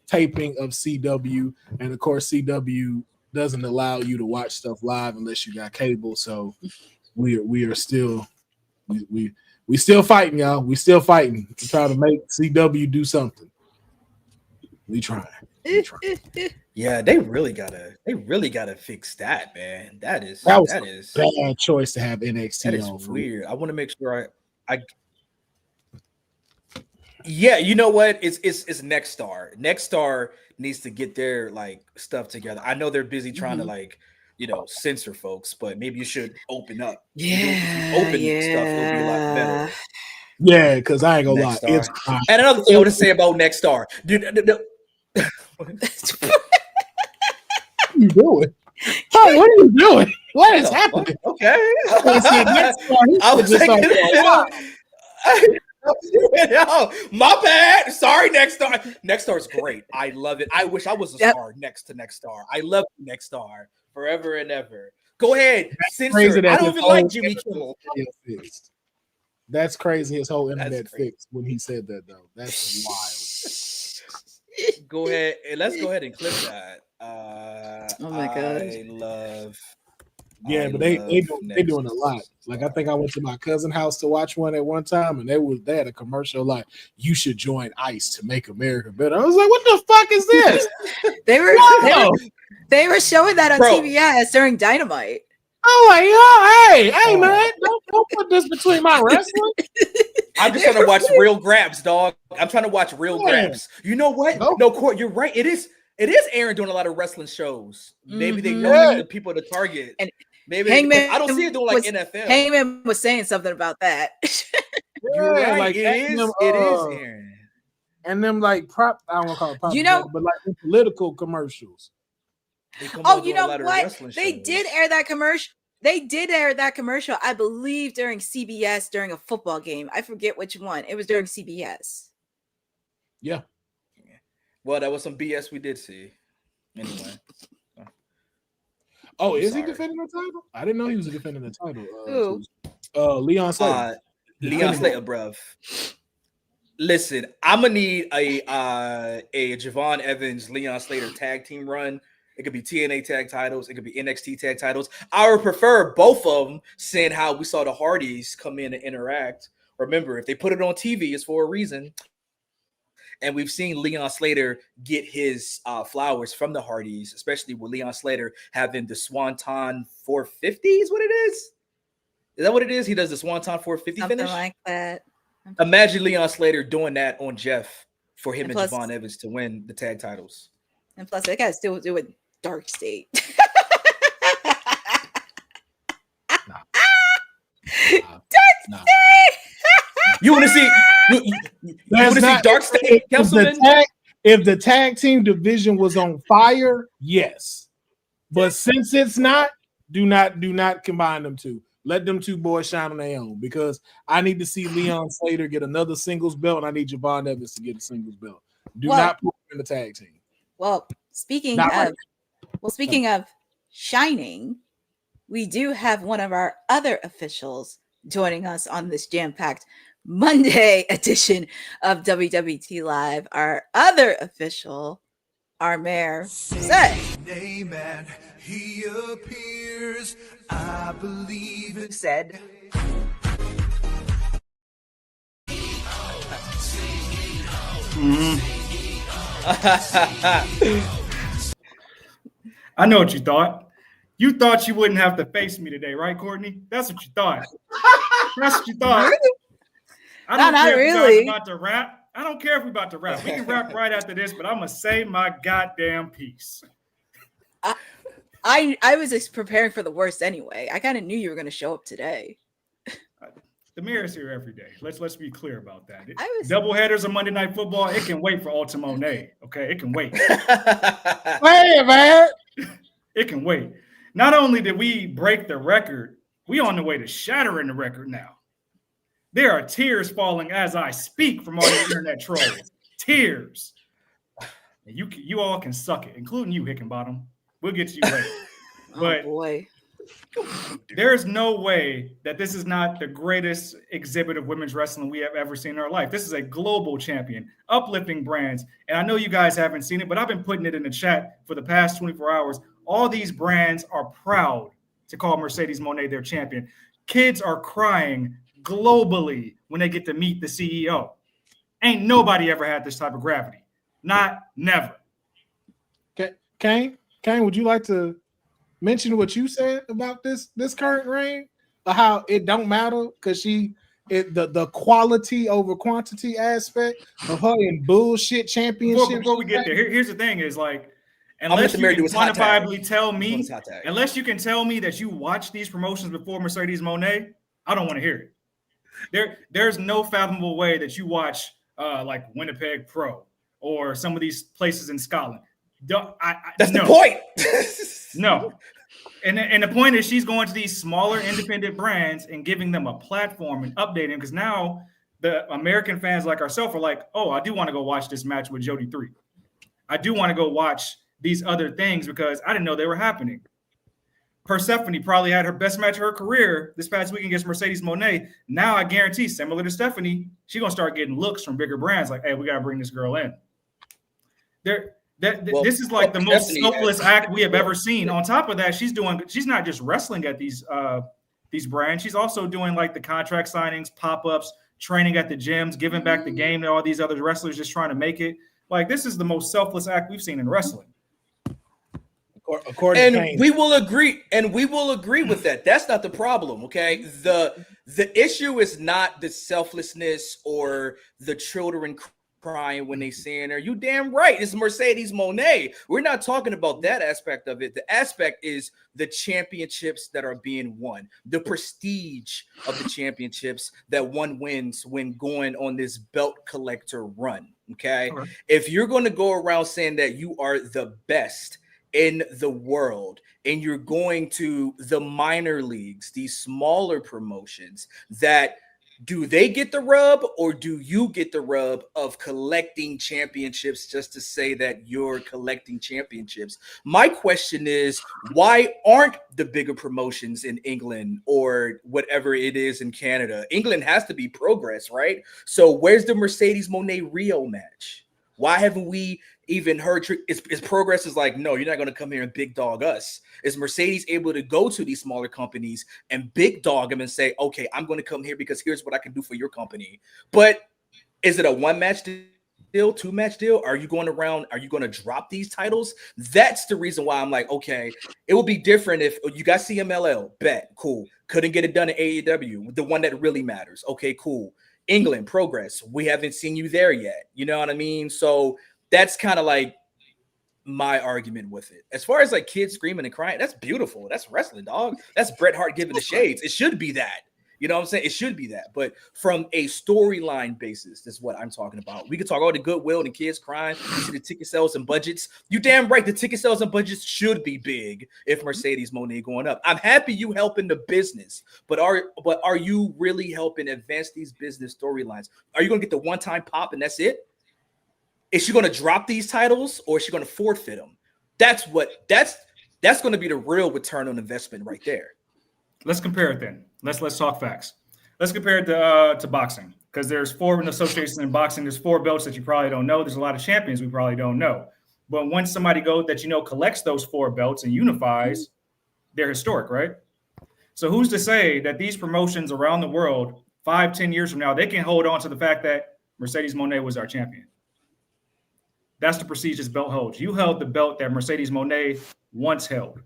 taping of CW, and of course CW doesn't allow you to watch stuff live unless you got cable. So we are still we still fighting, y'all. We still fighting to try to make CW do something. We trying. Yeah, they really gotta fix that, man. That is a bad choice to have NXT. That is weird. I want to make sure I yeah, you know what? It's Nexstar. Nexstar needs to get their like stuff together. I know they're busy trying to like, you know, censor folks, but maybe you should open up. Open stuff, it'll be a lot better. Yeah, because I ain't gonna lie. It's and another thing I want to say about Nexstar, dude. What are you doing? Oh, what are you doing? What is happening? Okay. I was thinking, oh, my bad. Sorry, Nexstar. Nexstar's great. I love it. I wish I was a star next to Nexstar. I love Nexstar forever and ever. Go ahead, censor. I don't even like Jimmy Kimmel. That's crazy. His whole internet fixed when he said that, though. That's wild. Go ahead and let's go ahead and clip that. Oh my god! I love. Yeah, but they doing a lot. Like I think I went to my cousin's house to watch one at one time, and they had a commercial like "You should join ICE to make America better." I was like, "What the fuck is this?" they were showing that on TBS during Dynamite. Oh my god! Hey man, don't put this between my wrestling. I'm just trying to watch real grabs, dog. I'm trying to watch real grabs. You know what? No, Court, you're right. It is Aaron doing a lot of wrestestling shows. Maybe they know the people to target. And maybe I don't see it doing like NFL. Hangman was saying something about that. You're right. Like, it is Aaron. and them like prop. I don't want to call it prop, You know- but like political commercials. Oh, you know what? They did air that commercial. They did air that commercial, I believe, during CBS during a football game. I forget which one. It was during CBS. Yeah. Well, that was some BS we did see. Anyway. Oh, I'm is sorry. he defending the title? I didn't know he was defending the title. Who? Leon Slater. Leon Slater, bruv. Listen, I'm gonna need a Javon Evans, Leon Slater tag team run. It could be TNA tag titles. It could be NXT tag titles. I would prefer both of them, seeing how we saw the Hardys come in and interact. Remember, if they put it on TV, it's for a reason. And we've seen Leon Slater get his flowers from the Hardys, especially with Leon Slater having the Swanton 450 is what it is. Is that what it is? He does the Swanton 450 Something finish? like that. Imagine Leon Slater doing that on Jeff for him and plus- Javon Evans to win the tag titles. And plus, they got to still do it Dark State. Nah. You want to see? You want to see Dark State, Councilman? If the tag team division was on fire, yes. But since it's not, do not combine them two. Let them two boys shine on their own, because I need to see Leon Slater get another singles belt, and I need Javon Evans to get a singles belt. Do not put them in the tag team. Well, speaking of shining, we do have one of our other officials joining us on this jam-packed Monday edition of WWT Live. Our other official, our mayor, said, Amen. He appears. I believe it. Said. I know what you thought. You thought you wouldn't have to face me today, right, Courtney? That's what you thought. That's what you thought. I don't Not care if really. you guys about to rap. I don't care if we're about to rap. We can rap right after this, but I'm going to say my goddamn piece. I was just preparing for the worst anyway. I kind of knew you were going to show up today. The mayor's here every day. Let's be clear about that. Double headers of Monday Night Football, it can wait for Ultimo Monet. Okay, it can wait. Hey, man. It can wait. Not only did we break the record, we on the way to shattering the record now. There are tears falling as I speak from all the internet trolls. Tears. And you all can suck it, including you, Hickenbottom. We'll get to you later. But boy. There's no way that this is not the greatest exhibit of women's wrestling we have ever seen in our life. This is a global champion, uplifting brands. And I know you guys haven't seen it, but I've been putting it in the chat for the past 24 hours. All these brands are proud to call Mercedes Moné their champion. Kids are crying globally when they get to meet the CEO. Ain't nobody ever had this type of gravity. Never. Kane, would you like to mention what you said about this current reign? How it don't matter because the quality over quantity aspect of her in bullshit championship. Before we get there, here's the thing: is like, unless you can quantifiably tell me, unless you can tell me that you watch these promotions before Mercedes Moné, I don't want to hear it. There's no fathomable way that you watch like Winnipeg Pro or some of these places in Scotland. That's the point. No. And the point is she's going to these smaller independent brands and giving them a platform and updating, because now the American fans like ourselves are like, oh, I do want to go watch this match with Jody 3. I do want to go watch these other things because I didn't know they were happening. Persephone probably had her best match of her career this past week against Mercedes Moné. Now I guarantee, similar to Stephanie, she's going to start getting looks from bigger brands like, hey, we got to bring this girl in. This is like the most selfless act we have ever seen. On top of that, she's not just wrestling at these brands. She's also doing like the contract signings, pop-ups, training at the gyms, giving back the game to all these other wrestlers just trying to make it. Like, this is the most selfless act we've seen in wrestling. We will agree with that. That's not the problem, okay? The issue is not the selflessness or the children crying when they saying her. You damn right. It's Mercedes Moné. We're not talking about that aspect of it. The aspect is the championships that are being won, the prestige of the championships that one wins when going on this belt collector run. Okay. If you're going to go around saying that you are the best in the world and you're going to the minor leagues, these smaller promotions, that do they get the rub or do you get the rub of collecting championships just to say that you're collecting championships? My question is, why aren't the bigger promotions in England or whatever it is in Canada? England has to be Progress, right? So where's the Mercedes Moné Rio match? Why haven't we even heard? Is Progress is like, no, you're not going to come here and big dog us. Is Mercedes able to go to these smaller companies and big dog them and say, okay, I'm going to come here because here's what I can do for your company? But is it a one match deal, two match deal? Are you going around? Are you going to drop these titles? That's the reason why I'm like, okay, it will be different if you got CMLL, bet, cool. Couldn't get it done at AEW, the one that really matters. Okay, cool. England, Progress, we haven't seen you there yet. You know what I mean? So that's kind of like my argument with it. As far as like kids screaming and crying, that's beautiful. That's wrestling, dog. That's Bret Hart giving the shades. It should be that. You know what I'm saying? It should be that. But from a storyline basis, that's what I'm talking about. We could talk all the goodwill and kids crying. You see the ticket sales and budgets. You damn right. The ticket sales and budgets should be big if Mercedes Moné going up. I'm happy you helping the business, but are you really helping advance these business storylines? Are you going to get the one-time pop and that's it? Is she going to drop these titles or is she going to forfeit them? That's going to be the real return on investment right there. Let's compare it then. Let's talk facts. Let's compare it to boxing, because there's 4 associations in boxing. There's 4 belts that you probably don't know. There's a lot of champions we probably don't know. But when somebody collects those 4 belts and unifies, they're historic, right? So who's to say that these promotions around the world, 5-10 years from now, they can hold on to the fact that Mercedes Moné was our champion? That's the prestige this belt holds. You held the belt that Mercedes Moné once held.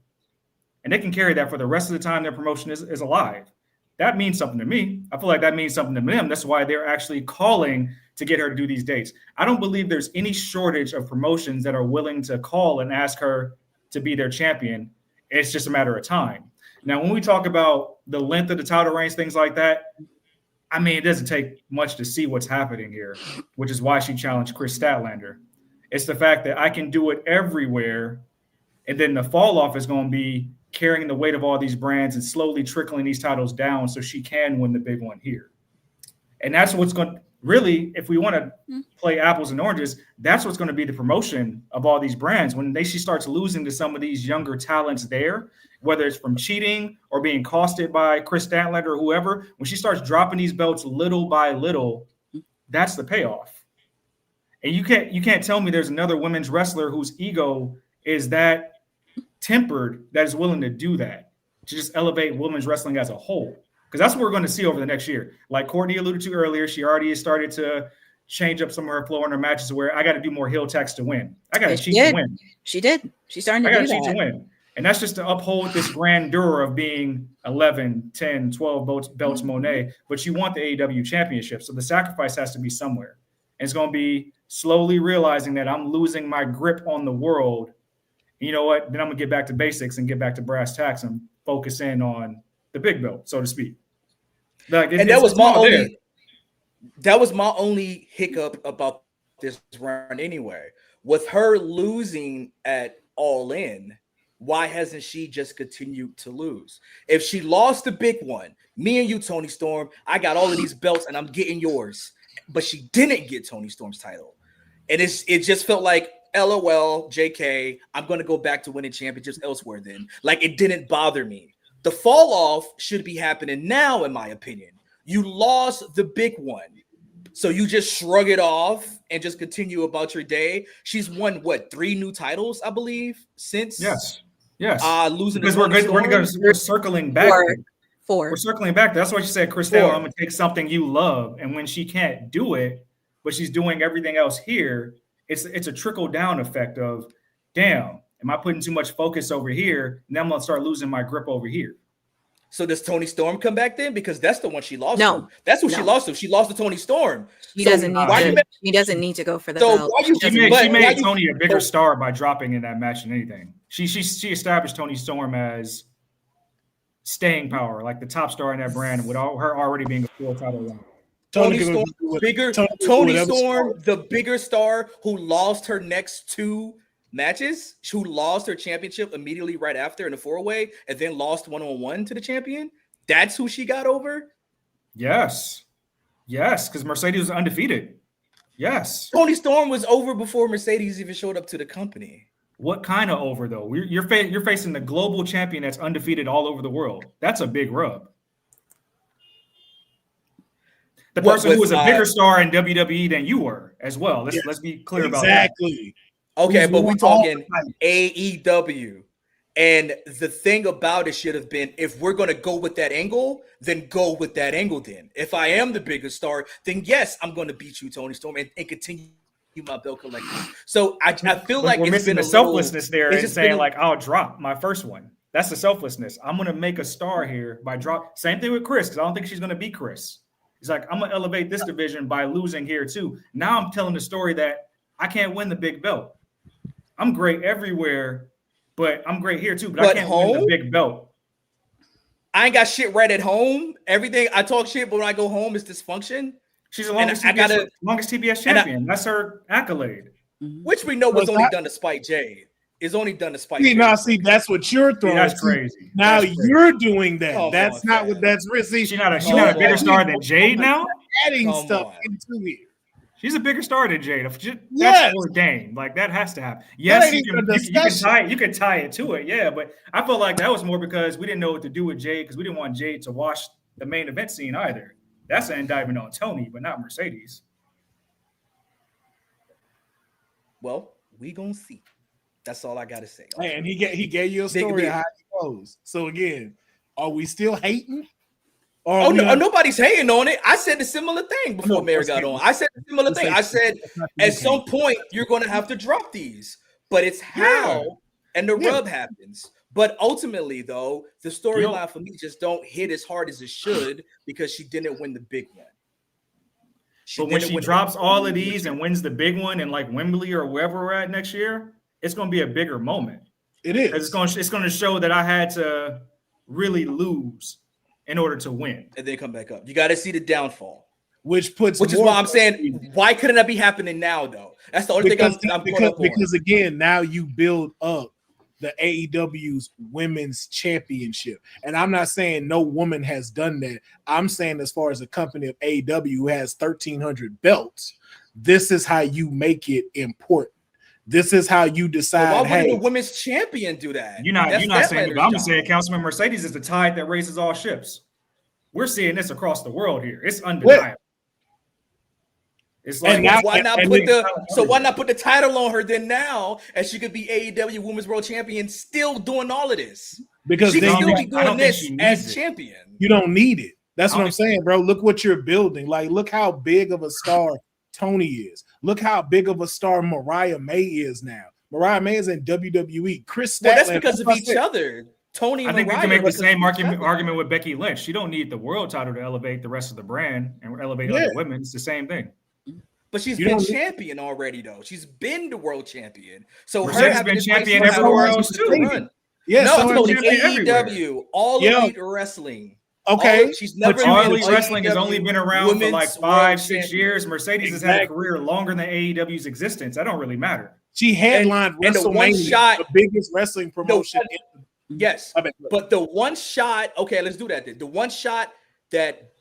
And they can carry that for the rest of the time their promotion is alive. That means something to me. I feel like that means something to them. That's why they're actually calling to get her to do these dates. I don't believe there's any shortage of promotions that are willing to call and ask her to be their champion. It's just a matter of time. Now, when we talk about the length of the title reigns, things like that, I mean, it doesn't take much to see what's happening here, which is why she challenged Chris Statlander. It's the fact that I can do it everywhere, and then the fall off is going to be carrying the weight of all these brands and slowly trickling these titles down so she can win the big one here. And that's what's going to really, if we want to play apples and oranges, that's what's going to be the promotion of all these brands. When she starts losing to some of these younger talents there, whether it's from cheating or being costed by Chris Statlander or whoever, when she starts dropping these belts little by little, that's the payoff. And you can't tell me there's another women's wrestler whose ego is that tempered that is willing to do that, to just elevate women's wrestling as a whole. Because that's what we're going to see over the next year. Like Courtney alluded to earlier, she already has started to change up some of her flow in her matches where I got to do more heel tax to win. I got to cheat to win. She did. She's starting to do that. I got to cheat to win. And that's just to uphold this grandeur of being 11, 10, 12 belts Monet. But you want the AEW championship. So the sacrifice has to be somewhere. And it's going to be slowly realizing that I'm losing my grip on the world. You know what? Then I'm going to get back to basics and get back to brass tacks and focus in on the big belt, so to speak. Like that was my only hiccup about this run anyway. With her losing at All In, why hasn't she just continued to lose? If she lost the big one, me and you, Toni Storm, I got all of these belts and I'm getting yours. But she didn't get Toni Storm's title. And it just felt like, LOL, JK, I'm going to go back to winning championships elsewhere then. Like, it didn't bother me. The fall off should be happening now, in my opinion. You lost the big one. So you just shrug it off and just continue about your day. She's won, 3 new titles, I believe, since? Yes. Losing because we're circling back. 4. We're circling back. That's why she said, Christelle, I'm going to take something you love. And when she can't do it, but she's doing everything else here, it's a trickle-down effect of, damn, am I putting too much focus over here? And then I'm going to start losing my grip over here. So does Toni Storm come back then? Because that's the one she lost to. That's who she lost to. She lost to Toni Storm. He doesn't need to go for the belt. She made Toni a bigger star by dropping in that match than anything. She established Toni Storm as staying power, like the top star in that brand, with all her already being a full title run. Tony Storm, Tony Storm, the bigger star who lost her next 2 matches, who lost her championship immediately right after in the 4-way, and then lost 1-on-1 to the champion. That's who she got over. Yes, because Mercedes was undefeated. Yes, Tony Storm was over before Mercedes even showed up to the company. What kind of over though? You're facing the global champion that's undefeated all over the world. That's a big rub. The person who was a bigger star in WWE than you were as well. Let's be clear about that. Exactly. Okay, but we're talking AEW. And the thing about it should have been, if we're going to go with that angle, then go with that angle then. If I am the biggest star, then yes, I'm going to beat you, Tony Storm, and continue my belt collection. So I feel like we're it's missing been the selflessness there and saying like, I'll drop my first one. That's the selflessness. I'm going to make a star here by drop. Same thing with Chris, because I don't think she's going to beat Chris. He's like, I'm going to elevate this division by losing here too. Now I'm telling the story that I can't win the big belt. I'm great everywhere, but I'm great here too. But I can't win the big belt. I ain't got shit right at home. Everything I talk shit, but when I go home, it's dysfunction. She's the longest TBS champion. That's her accolade. Which we know was only done to spite Jade. Is only done to spite Jade. See, that's what you're throwing. That's crazy. Now you're doing that. That's not what that's risky. She's not a bigger star than Jade now? Adding stuff into it. She's a bigger star than Jade. That's ordained. Like that has to happen. Yes, you can tie it to it. Yeah, but I felt like that was more because we didn't know what to do with Jade because we didn't want Jade to wash the main event scene either. That's an indictment on Tony, but not Mercedes. Well, we gonna see. That's all I gotta say. Hey, and he gave you a story of how it goes. So again, are we still hating? Nobody's hating on it. I said a similar thing before Mary got on. I said a similar thing. I said at some point you're going to have to drop these, but it's how and the rub happens. But ultimately, though, the storyline for me just don't hit as hard as it should because she didn't win the big one. But when she drops all of these and wins the big one in like Wembley or wherever we're at next year, it's going to be a bigger moment. It is. It's going to show that I had to really lose in order to win. And then come back up. You got to see the downfall. Which is why I'm saying, why couldn't that be happening now, though? That's the only thing I'm because again, now you build up the AEW's women's championship. And I'm not saying no woman has done that. I'm saying as far as a company of AEW who has 1,300 belts, this is how you make it important. This is how you decide. Why wouldn't the women's champion do that? You're not saying that. I'm just saying Councilman Mercedes is the tide that raises all ships. We're seeing this across the world here. It's undeniable. It's like why not put the title on her then now, and she could be AEW Women's World Champion, still doing all of this because she can still be doing this as champion. You don't need it. That's what I'm saying, bro. Look what you're building. Like, look how big of a star Tony is. Look how big of a star Mariah May is now. Mariah May is in WWE. Chris Statlander, that's because of each other. Tony, I think we can make the same argument with Becky Lynch. She don't need the world title to elevate the rest of the brand and elevate other women. It's the same thing. But she's been champion already, though. She's been the world champion. So Mercedes has been champion everywhere else too. Yeah, no, so AEW, all Elite Wrestling. Okay, she's never. All Elite Wrestling has only been around for like 5-6 years. Mercedes has had a career longer than AEW's existence. That don't really matter. She headlined WrestleMania, the biggest wrestling promotion. Yes, but the one shot. Okay, let's do that then. The one shot that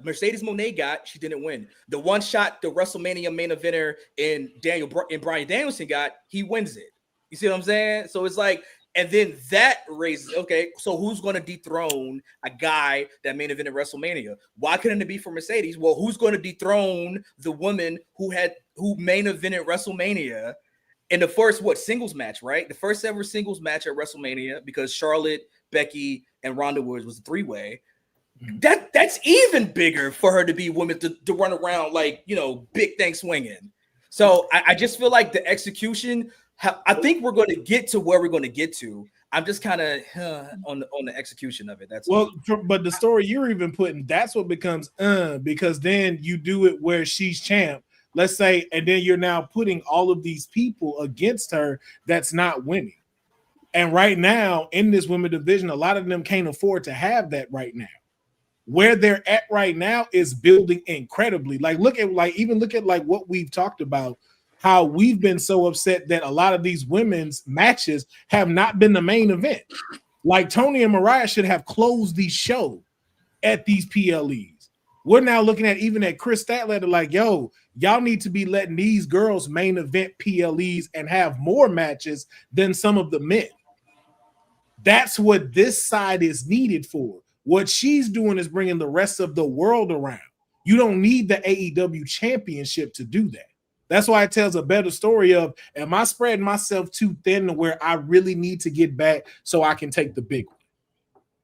Mercedes Moné got, she didn't win. The one shot the WrestleMania main eventer and Bryan Danielson got, he wins it. You see what I'm saying? So it's like. And then that raises, okay, so who's going to dethrone a guy that main evented WrestleMania? Why couldn't it be for Mercedes? Well, who's going to dethrone the woman who main evented WrestleMania in the first, singles match, right? The first ever singles match at WrestleMania, because Charlotte, Becky, and Ronda Woods was a 3-way. That's even bigger for her to be women to run around like, big thing swinging. So I just feel like the execution, I think we're going to get to where we're going to get to. I'm just kind of on the execution of it. That's but the story you're even putting, that's what becomes because then you do it where she's champ, let's say, and then you're now putting all of these people against her that's not winning. And right now in this women division, a lot of them can't afford to have that right now. where they're at right now is building incredibly. Like look at what we've talked about, how we've been so upset that a lot of these women's matches have not been the main event. Like Tony and Mariah should have closed the show at these PLEs. We're now looking at even at Chris Statlander like, yo, y'all need to be letting these girls main event PLEs and have more matches than some of the men. That's what this side is needed for. What she's doing is bringing the rest of the world around. You don't need the AEW championship to do that. That's why it tells a better story of, am I spreading myself too thin to where I really need to get back so I can take the big one?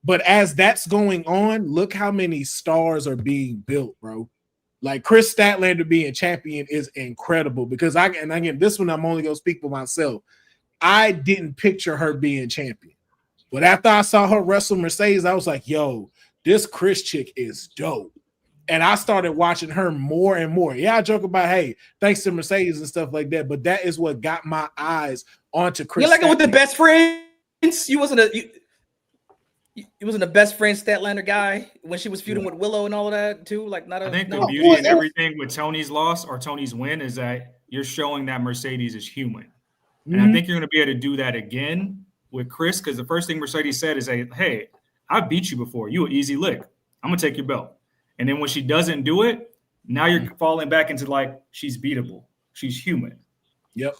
But as that's going on, look how many stars are being built, bro. Like Chris Statlander being champion is incredible because again, this one I'm only going to speak for myself. I didn't picture her being champion. But after I saw her wrestle Mercedes, I was like, yo, this Chris chick is dope. And I started watching her more and more. Yeah, I joke about, hey, thanks to Mercedes and stuff like that. But that is what got my eyes onto Chris. You're like it with the best friends. You wasn't a best friend Statlander guy when she was feuding with Willow and all of that too. Like not. I think the beauty and everything with Tony's loss or Tony's win is that you're showing that Mercedes is human, and I think you're going to be able to do that again with Chris, because the first thing Mercedes said is, hey, I beat you before. You an easy lick. I'm going to take your belt. And then when she doesn't do it, now you're falling back into like, she's beatable. She's human. Yep.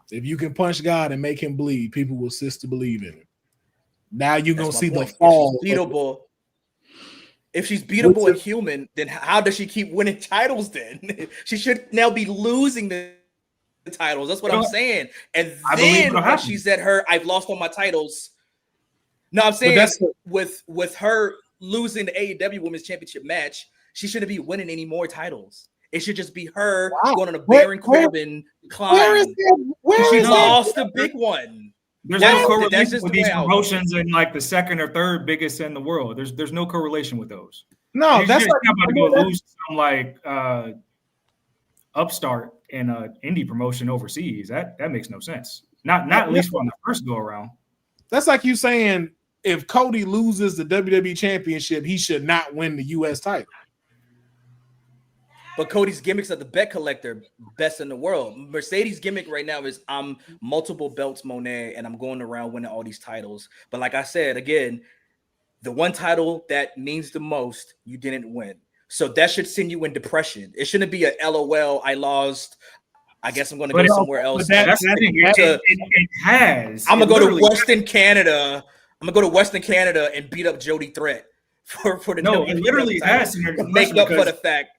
If you can punch God and make him bleed, people will cease to believe in him. Now you're going to see the fall. If she's beatable and human, then how does she keep winning titles then? She should now be losing the titles. That's what I'm saying. And then when she said I've lost all my titles. No, I'm saying with her losing the AEW Women's Championship match, she shouldn't be winning any more titles. It should just be her going on a Baron Corbin climb. She lost the big one. There's no correlation with these promotions and like the second or third biggest in the world. There's no correlation with those. No, that's not about to go lose some like upstart in an indie promotion overseas. That makes no sense. Not at least on the first go around. That's like you saying if Cody loses the WWE Championship, he should not win the US title. But Cody's gimmicks are the bet collector, best in the world. Mercedes' gimmick right now is I'm multiple Belts Mone and I'm going around winning all these titles. But like I said, again, the one title that means the most, you didn't win. So that should send you in depression. It shouldn't be a LOL, I lost. I guess I'm going to go somewhere else. It has. I'm going to go to Western Canada. I'm going to go to Western Canada and beat up Jody Threat for the WWE. It literally has. Make up for the fact.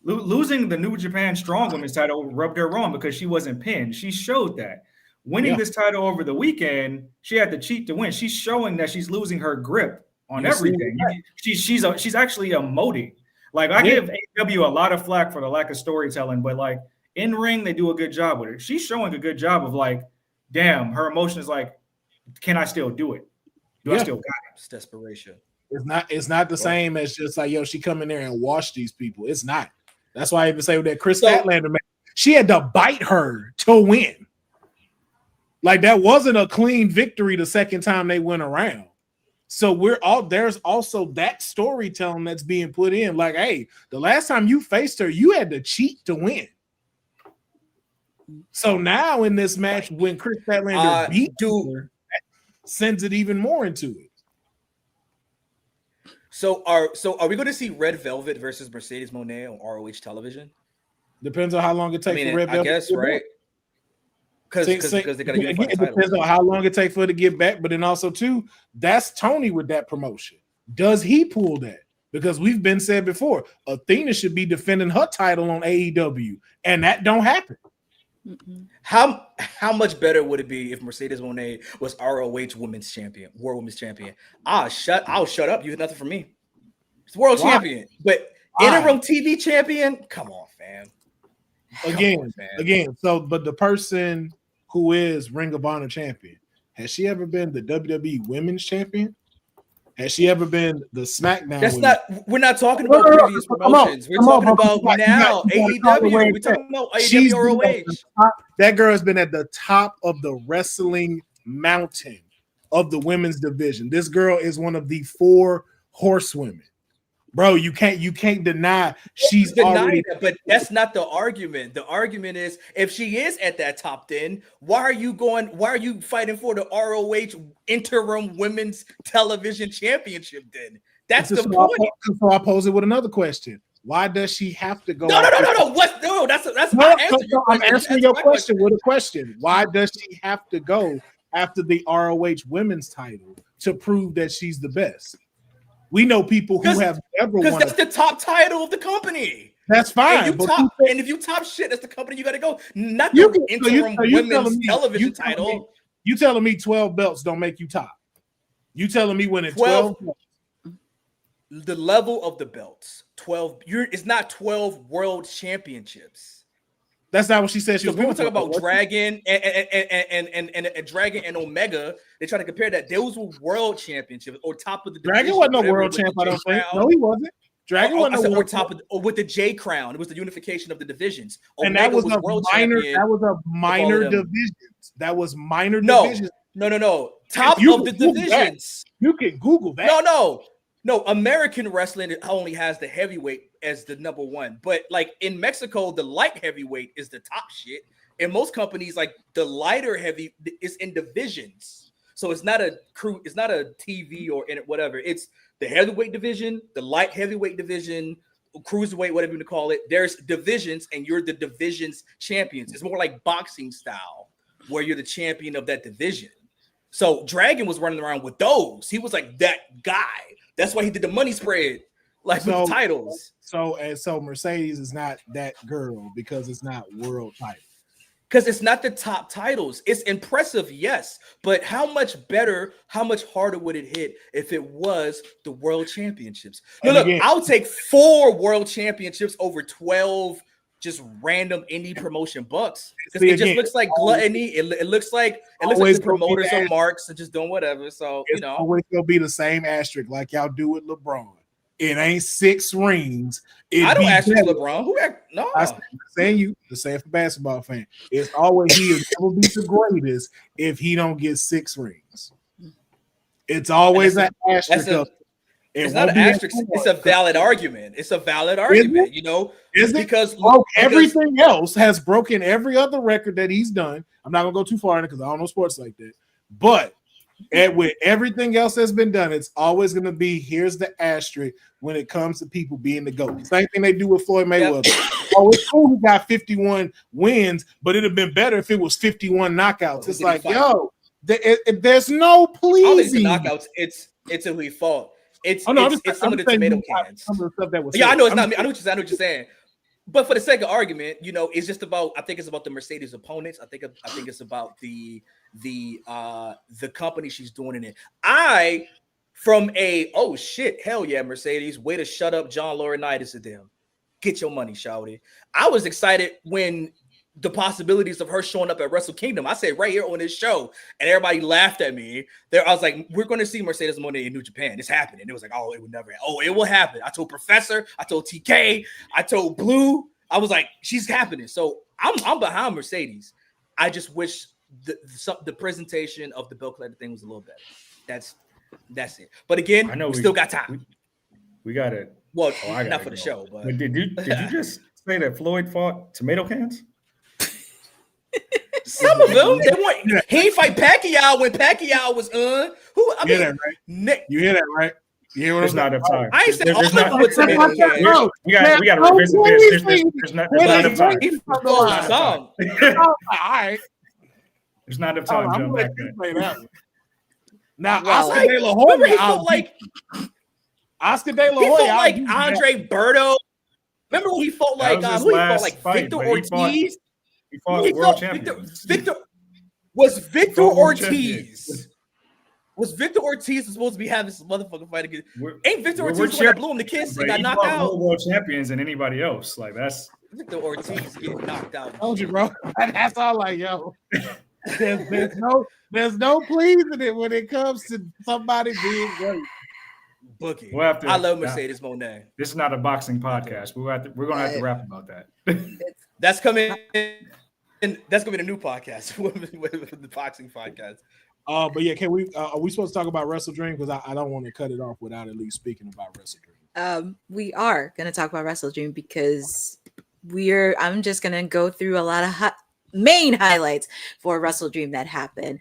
Losing the New Japan Strong Women's title rubbed her wrong because she wasn't pinned. She showed that. Winning this title over the weekend, she had to cheat to win. She's showing that she's losing her grip on everything. She's actually emoting. Like I give AEW a lot of flack for the lack of storytelling, but like in ring, they do a good job with it. She's showing a good job of like, damn, her emotion is like, can I still do it? I still got it? It's desperation. It's not the same as just like, yo, she come in there and wash these people. It's not. That's why I even say with that Chris Statlander match, she had to bite her to win. Like that wasn't a clean victory the second time they went around. So there's also that storytelling that's being put in. Like, hey, the last time you faced her, you had to cheat to win. So now in this match, when Chris Statlander beat her, sends it even more into it. So are we going to see Red Velvet versus Mercedes Mone on ROH television? Depends on how long it takes for Red Velvet. I guess, right? Because they got to unify the title. It depends on how long it takes for her to get back, but then also too, that's Tony with that promotion. Does he pull that? Because we've been said before, Athena should be defending her title on AEW, and that don't happen. How much better would it be if Mercedes Mone was ROH Women's Champion, World Women's Champion? I'll shut up. You have nothing for me. It's World Champion, but interim TV champion. Come on, fam. Again. So, but the person who is Ring of Honor champion, has she ever been the WWE Women's Champion? Has she ever been the SmackDown? We're not talking about previous promotions. We're talking about now AEW. We're talking about AEW ROH. That girl has been at the top of the wrestling mountain of the women's division. This girl is one of the 4 horsewomen. Bro, you can't deny she's already. That, but that's not the argument. The argument is if she is at that top 10, why are you fighting for the ROH interim women's television championship then? That's the point. So I pose it with another question. Why does she have to go? No. That's no, I'm answering your question with a question. Why does she have to go after the ROH women's title to prove that she's the best? We know people who have never won. Because that's the top title of the company. That's fine. And if you top shit, that's the company you got to go. Not the interim women's television title. You telling me 12 belts don't make you top? You telling me when it's 12? The level of the belts, 12. It's not 12 world championships. That's not what she said. She was people talk about Dragon and Dragon and Omega. They try to compare that. Those were world championships or top of the division. Dragon wasn't no world champ. I don't think. No, he wasn't. Dragon wasn't no top of with the J Crown. It was the unification of the divisions. And that was a minor. That was a minor divisions. That was minor divisions. No. Top of the divisions. You can Google that. No, American wrestling only has the heavyweight as the number one. But like in Mexico, the light heavyweight is the top shit. In most companies, like the lighter heavy is in divisions. So it's not a crew, it's not a TV or in it, whatever. It's the heavyweight division, the light heavyweight division, cruiserweight, whatever you call it. There's divisions, and you're the divisions champions. It's more like boxing style, where you're the champion of that division. So Dragon was running around with those. He was like that guy. That's why he did the money spread, like with the titles. So Mercedes is not that girl because it's not world title. Because it's not the top titles. It's impressive, yes, but how much better, how much harder would it hit if it was the world championships? Look, I'll take 4 world championships over 12 just random indie promotion bucks, because it just looks like gluttony. It looks like the promoters are marks and just doing whatever. So it's always gonna be the same asterisk like y'all do with LeBron. It ain't 6 rings. I don't asterisk LeBron. No, I'm saying you the same for basketball fan. It's always he'll never be the greatest if he don't get 6 rings. It's always an asterisk. It's not an asterisk. It's a valid argument. It's a valid argument, you know. Is it? Because everything else has broken every other record that he's done. I'm not gonna go too far in it because I don't know sports like that. But with everything else that's been done, it's always gonna be here's the asterisk when it comes to people being the GOAT. Same thing they do with Floyd Mayweather. Oh, it's cool he got 51 wins, but it'd have been better if it was 51 knockouts. It's like, there's no pleasing knockouts. It's who he fought. It's some of the tomato cans. Some of the stuff that was I know it's not me. I know what you're saying. But for the sake of argument, you know, it's just about. I think it's about the Mercedes opponents. I think it's about the company she's doing it in. Oh shit, hell yeah, Mercedes, way to shut up John Laurinaitis to them. Get your money, shouty. I was excited when the possibilities of her showing up at Wrestle Kingdom. I said right here on this show, and everybody laughed at me. I was like, we're going to see Mercedes Mone in New Japan. It's happening. It was like, oh, it would never. Oh, it will happen. I told Professor. I told TK. I told Blue. I was like, she's happening. So I'm behind Mercedes. I just wish the presentation of the belt collector thing was a little better. That's it. But again, I know we still got time. We got it. Well, not for the show. But did you just say that Floyd fought tomato cans? Some of them. He ain't fight Pacquiao when Pacquiao was You hear that right? You hear what there's not enough time. I ain't saying all of them with tomato cans. We got to revisit this. There's not enough time. All right. There's not enough time. I'm going to play that one. Now, Oscar De La Hoya, he felt like Andre Berto. Remember when he fought like Victor Ortiz? He fought world champions. Victor Ortiz. Was Victor Ortiz supposed to be having this motherfucking fight again? Ain't Victor Ortiz the one that blew him the kiss and got knocked out? More world champions than anybody else. Like that's Victor Ortiz getting knocked out. I told you, bro. That's all like, yo. There's no pleasing it when it comes to somebody being great. Bookie. I love Mercedes Mone. This is not a boxing podcast. We're gonna have to rap about that. That's coming. And that's gonna be the new podcast with the boxing podcast. But yeah, can we? Are we supposed to talk about WrestleDream? Because I don't want to cut it off without at least speaking about WrestleDream. We are going to talk about WrestleDream because I'm just going to go through a lot of main highlights for WrestleDream that happened.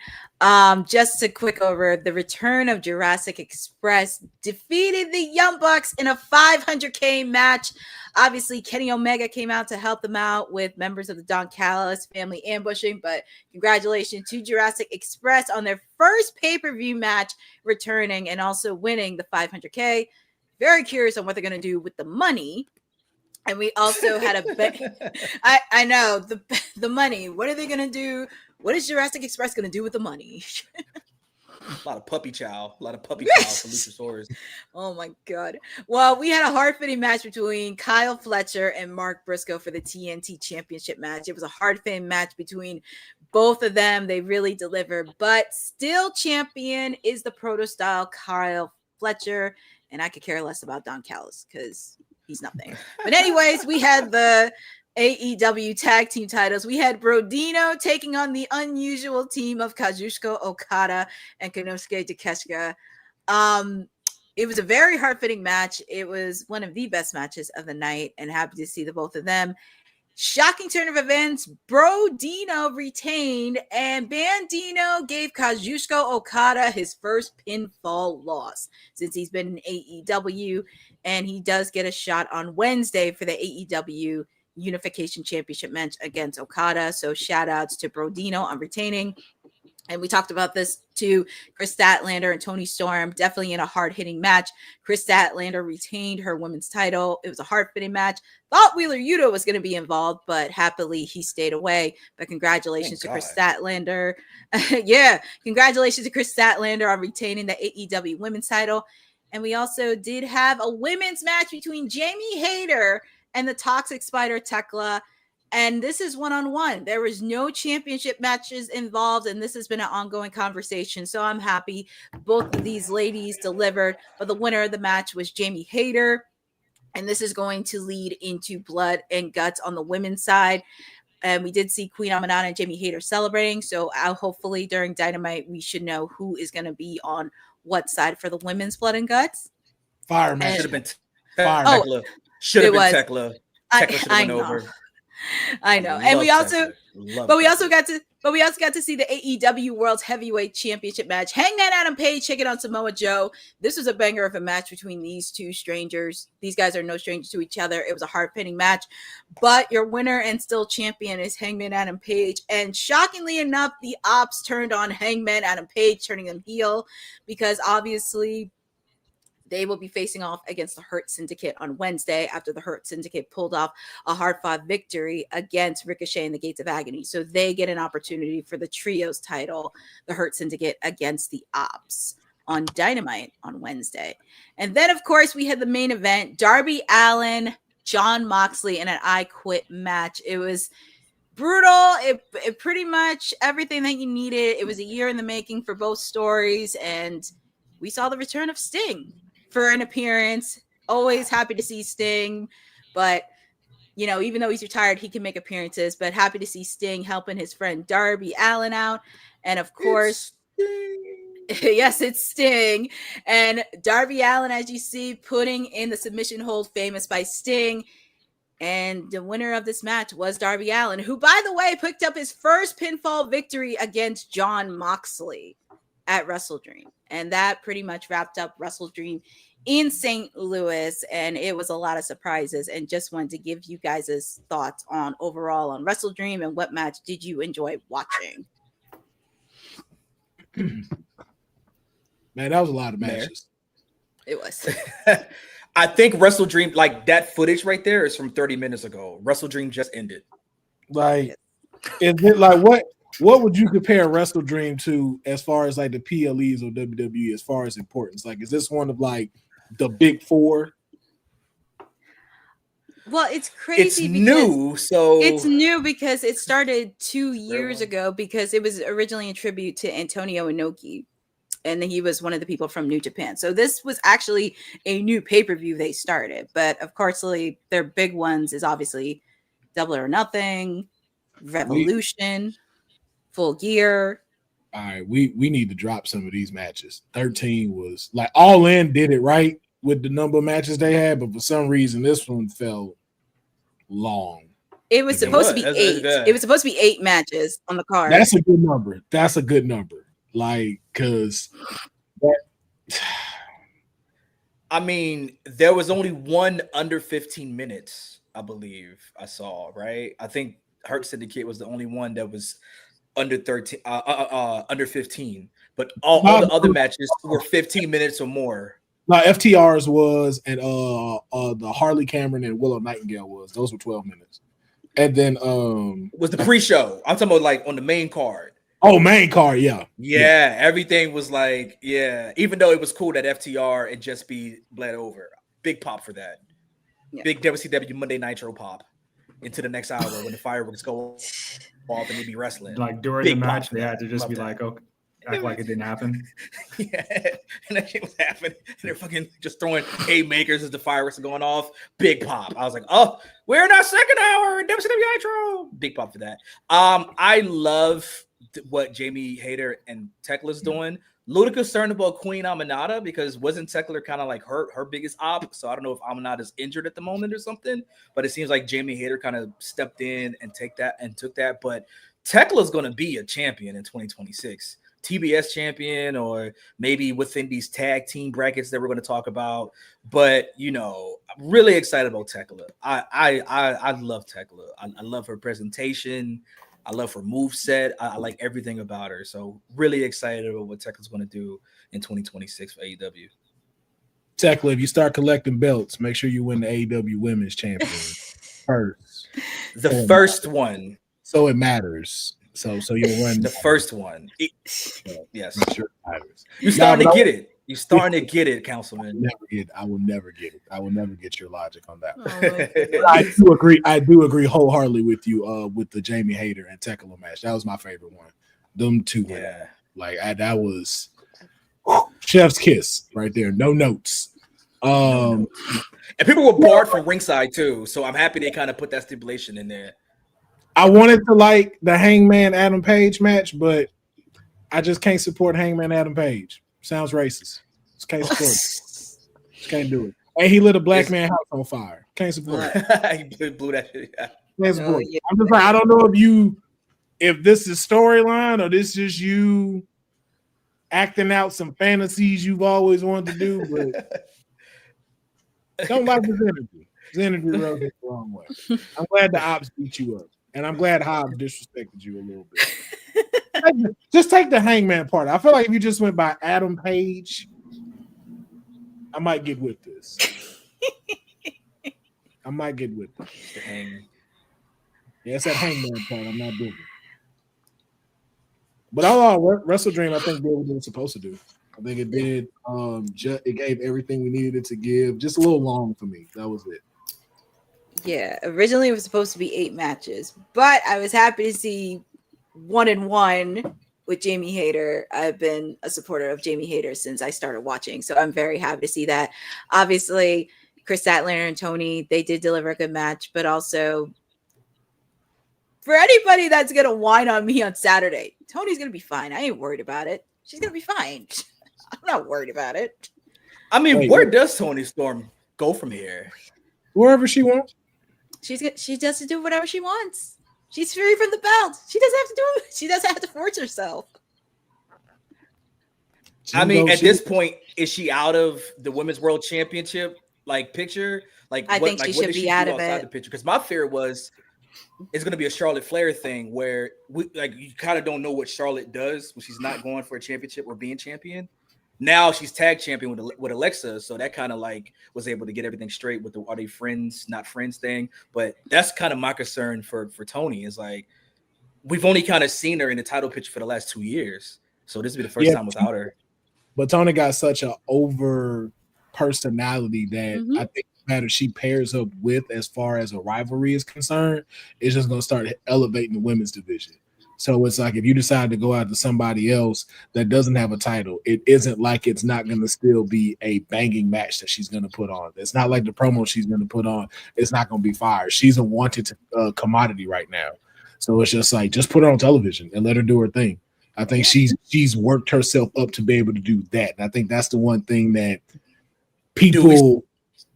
Just a quick over, the return of Jurassic Express defeated the Young Bucks in a 500K match. Obviously, Kenny Omega came out to help them out with members of the Don Callis family ambushing, but congratulations to Jurassic Express on their first pay-per-view match, returning and also winning the 500K. Very curious on what they're going to do with the money. And we also had a bet. I know the money. What are they going to do? What is Jurassic Express going to do with the money? A lot of puppy chow. A lot of puppy chow for Luchasaurus. Oh my God. Well, we had a hard-fitting match between Kyle Fletcher and Mark Briscoe for the TNT Championship match. It was a hard-fitting match between both of them. They really delivered. But still champion is the proto-style Kyle Fletcher. And I could care less about Don Callis because he's nothing. But anyways, we had the AEW tag team titles. We had Brodino taking on the unusual team of Kazuchika Okada and Konosuke Takeshita. It was a very hard-fitting match. It was one of the best matches of the night, and happy to see the both of them. Shocking turn of events. Brodino retained, and Bandino gave Kazuchika Okada his first pinfall loss since he's been in AEW, and he does get a shot on Wednesday for the AEW Unification Championship match against Okada. So shout outs to Brodino on retaining. And we talked about this too. Chris Statlander and Toni Storm definitely in a hard-hitting match. Chris Statlander retained her women's title. It was a hard-fitting match. Thought Wheeler Yuta was going to be involved, but happily he stayed away. But congratulations to Chris Statlander. Yeah, congratulations to Chris Statlander on retaining the AEW women's title. And we also did have a women's match between Jamie Hayter and the Toxic Spider Tekla. And this is one-on-one. There was no championship matches involved, and this has been an ongoing conversation. So I'm happy both of these ladies delivered. But the winner of the match was Jamie Hayter. And this is going to lead into blood and guts on the women's side. And we did see Queen Amanada and Jamie Hayter celebrating. So hopefully during Dynamite, we should know who is going to be on what side for the women's blood and guts. Fire match. Should have been Fire. Should have been Tekla. Tekla should have went over. I know. And we also got to see the AEW World Heavyweight Championship match. Hangman Adam Page taking on Samoa Joe. This was a banger of a match between these two strangers. These guys are no strangers to each other. It was a hard-hitting match. But your winner and still champion is Hangman Adam Page. And shockingly enough, the Ops turned on Hangman Adam Page, turning them heel because obviously they will be facing off against the Hurt Syndicate on Wednesday after the Hurt Syndicate pulled off a hard-fought victory against Ricochet and the Gates of Agony. So they get an opportunity for the Trios title, the Hurt Syndicate against the Ops on Dynamite on Wednesday. And then, of course, we had the main event, Darby Allin, Jon Moxley in an I Quit match. It was brutal. It pretty much everything that you needed. It was a year in the making for both stories, and we saw the return of Sting for an appearance. Always happy to see Sting, but you know, even though he's retired, he can make appearances. But happy to see Sting helping his friend Darby Allin out, and of course, yes, it's Sting. And Darby Allin, as you see, putting in the submission hold famous by Sting. And the winner of this match was Darby Allin, who, by the way, picked up his first pinfall victory against Jon Moxley at WrestleDream. And that pretty much wrapped up WrestleDream in St. Louis. And it was a lot of surprises. And just wanted to give you guys' thoughts on overall on WrestleDream and what match did you enjoy watching? Man, that was a lot of matches. It was. I think WrestleDream, like that footage right there is from 30 minutes ago. WrestleDream just ended. Like, is it like what would you compare WrestleDream to as far as like the PLEs or WWE as far as importance? Like, is this one of like the big four? Well, it's crazy. It's new, so it's new because it started 2 years ago because it was originally a tribute to Antonio Inoki. And he was one of the people from New Japan. So this was actually a new pay-per-view they started. But of course, like, their big ones is obviously Double or Nothing, Revolution, Full Gear, all right, we need to drop some of these matches. 13 was like All In did it right with the number of matches they had, but for some reason this one felt long. It was supposed to be That's 8. good. It was supposed to be 8 matches on the card. That's a good number. That's a good number. Like, because I mean, there was only one under 15 minutes, I believe I saw, right? I think Hurt Syndicate was the only one that was under 13, under 15, but all the other matches were 15 minutes or more. No, FTR's was, and the Harley Cameron and Willow Nightingale was. Those were 12 minutes. And then was the pre-show. I'm talking about like on the main card. Oh, main card, yeah. Yeah, everything was like, yeah. Even though it was cool that FTR and Just Be bled over. Big pop for that. Yeah. Big WCW Monday Nitro pop into the next hour when the fireworks go off and they be wrestling. Like during Big the pop match, for they that. had to just Love be that. like, okay, act like it didn't happen. Yeah, and that shit was happening. And they're fucking just throwing haymakers as the fireworks are going off. Big pop. I was like, oh, we're in our second hour in WCW Nitro. Big pop for that. I love what Jamie Hayter and Tekla's doing. Little concerned about Queen Aminata because wasn't Tekla kind of like her biggest op? So I don't know if Aminata's injured at the moment or something, but it seems like Jamie Hayter kind of stepped in and took that. But Tekla's going to be a champion in 2026. TBS champion, or maybe within these tag team brackets that we're going to talk about. But I'm really excited about Tekla. I love Tekla. I love her presentation. I love her moveset. I like everything about her. So really excited about what Tekla's going to do in 2026 for AEW. Tekla, if you start collecting belts, make sure you win the AEW Women's Champion first. The first one. So it matters. So you'll run the first one. Yes. Sure it matters. You're starting to get it. You're starting to get it, Councilman. I will never get it. I will never get your logic on that. Oh, I do agree wholeheartedly with you with the Jamie Hayter and Tekla match. That was my favorite one. Them two. Yeah. That was chef's kiss right there. No notes. And people were barred from ringside too. So I'm happy they kind of put that stipulation in there. I wanted to like the Hangman Adam Page match, but I just can't support Hangman Adam Page. Sounds racist. Just can't support it. Just can't do it. And he lit a black man house on fire. Can't support it. He blew that shit. Yeah. Can't support it. I'm just like, I don't know if this is storyline or this is you acting out some fantasies you've always wanted to do, but don't like his energy. His energy rubbed it the wrong way. I'm glad the ops beat you up. And I'm glad Hobbs disrespected you a little bit. Just take the Hangman part. I feel like if you just went by Adam Page, I might get with this. I might get with this. The hang. Yeah, it's that Hangman part. I'm not doing it. But all WrestleDream, I think, did what it was supposed to do. I think it did. It gave everything we needed it to give. Just a little long for me. That was it. Yeah, originally it was supposed to be 8 matches, but I was happy to see 1-1 with Jamie Hayter. I've been a supporter of Jamie Hayter since I started watching, so I'm very happy to see that. Obviously, Chris Statlander and Tony, they did deliver a good match, but also for anybody that's going to whine on me on Saturday, Tony's going to be fine. I ain't worried about it. She's going to be fine. I'm not worried about it. I mean, where does Tony Storm go from here? Wherever she wants. She does to do whatever she wants. She's free from the belt. She doesn't have to do it. She doesn't have to force herself. I mean, at this point, is she out of the Women's World Championship picture? I think she should be out of it. The picture? Because my fear was it's going to be a Charlotte Flair thing where you kind of don't know what Charlotte does when she's not going for a championship or being champion. Now she's tag champion with Alexa, so that kind of was able to get everything straight with the are they friends, not friends thing. But that's kind of my concern for Tony is we've only kind of seen her in the title picture for the last 2 years, so this will be the first time without her. But Tony got such an over personality that I think no matter she pairs up with as far as a rivalry is concerned, it's just going to start elevating the women's division. So it's like if you decide to go out to somebody else that doesn't have a title, it isn't like it's not going to still be a banging match that she's going to put on. It's not like the promo she's going to put on. It's not going to be fire. She's a wanted commodity right now. So it's just just put her on television and let her do her thing. I think she's worked herself up to be able to do that. And I think that's the one thing that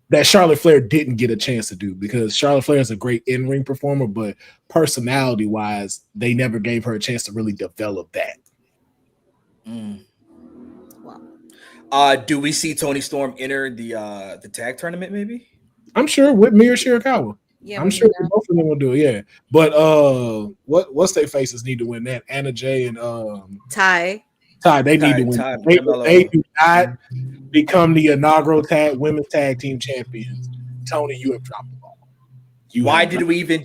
that Charlotte Flair didn't get a chance to do, because Charlotte Flair is a great in-ring performer, but personality-wise, they never gave her a chance to really develop that. Do we see Toni Storm enter the tag tournament? Maybe. I'm sure with Mia Shirakawa. Yeah, I'm sure both of them will do it. Yeah, but what's their faces need to win that? Anna Jay and Ty. They need to win. They do not become the inaugural women's tag team champions. Tony, you have dropped the ball. Why did we even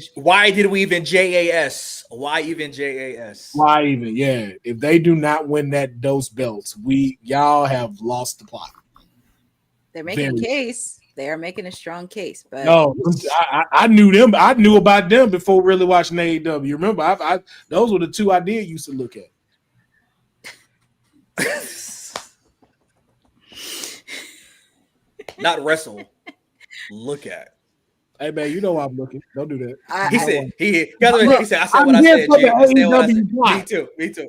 JAS? Why even JAS? Why even? Yeah. If they do not win those belts, y'all have lost the plot. They're making a case. They are making a strong case. But no, I knew them. I knew about them before really watching AEW. Remember, those were the two I did used to look at. Not wrestle. Look at. Hey man, you know I'm looking. Don't do that. He said I said what I said. Me too.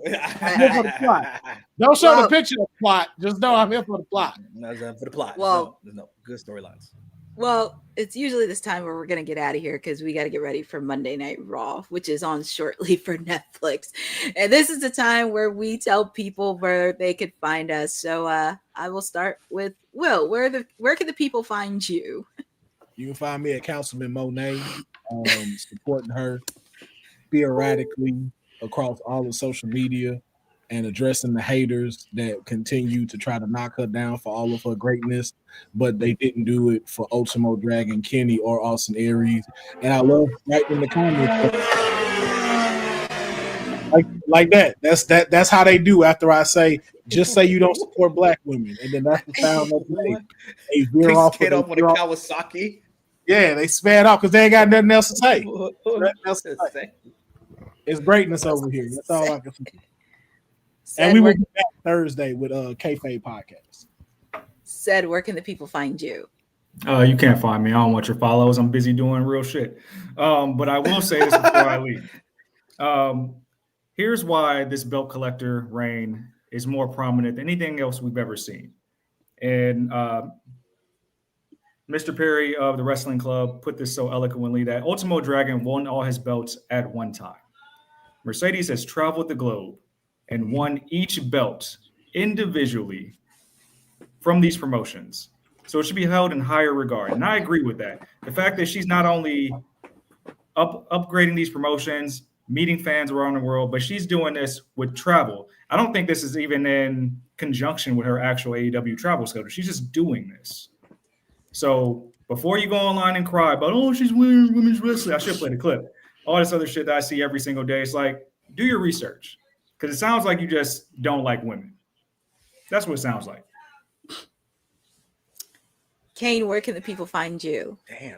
Don't show the picture of the plot. Just know I'm here for the plot. No, for the plot. Well, no good storylines. Well, it's usually this time where we're going to get out of here because we got to get ready for Monday Night Raw, which is on shortly for Netflix. And this is the time where we tell people where they could find us. So I will start with Will. Where can the people find you? You can find me at Councilman Monet, supporting her theoretically across all of social media and addressing the haters that continue to try to knock her down for all of her greatness, but they didn't do it for Ultimo Dragon Kenny or Austin Aries. And I love right in the comments like that. That's how they do after I say, just say you don't support black women, and then that's the sound that they veer off on a Kawasaki. Yeah, they sped off because they ain't got nothing else to say. It's greatness over here. That's all I can say. And we will be back Thursday with Kayfabe Podcast. Said, where can the people find you? You can't find me. I don't want your follows. I'm busy doing real shit. But I will say this before I leave. Here's why this belt collector reign is more prominent than anything else we've ever seen. And Mr. Perry of the Wrestling Club put this so eloquently that Ultimo Dragon won all his belts at one time. Mercedes has traveled the globe and won each belt individually from these promotions. So it should be held in higher regard. And I agree with that. The fact that she's not only upgrading these promotions, meeting fans around the world, but she's doing this with travel. I don't think this is even in conjunction with her actual AEW travel schedule. She's just doing this. So before you go online and cry about, oh, she's winning women's wrestling, I should play the clip. All this other shit that I see every single day. It's like, do your research. Because it sounds like you just don't like women. That's what it sounds like. Kane, where can the people find you? Damn,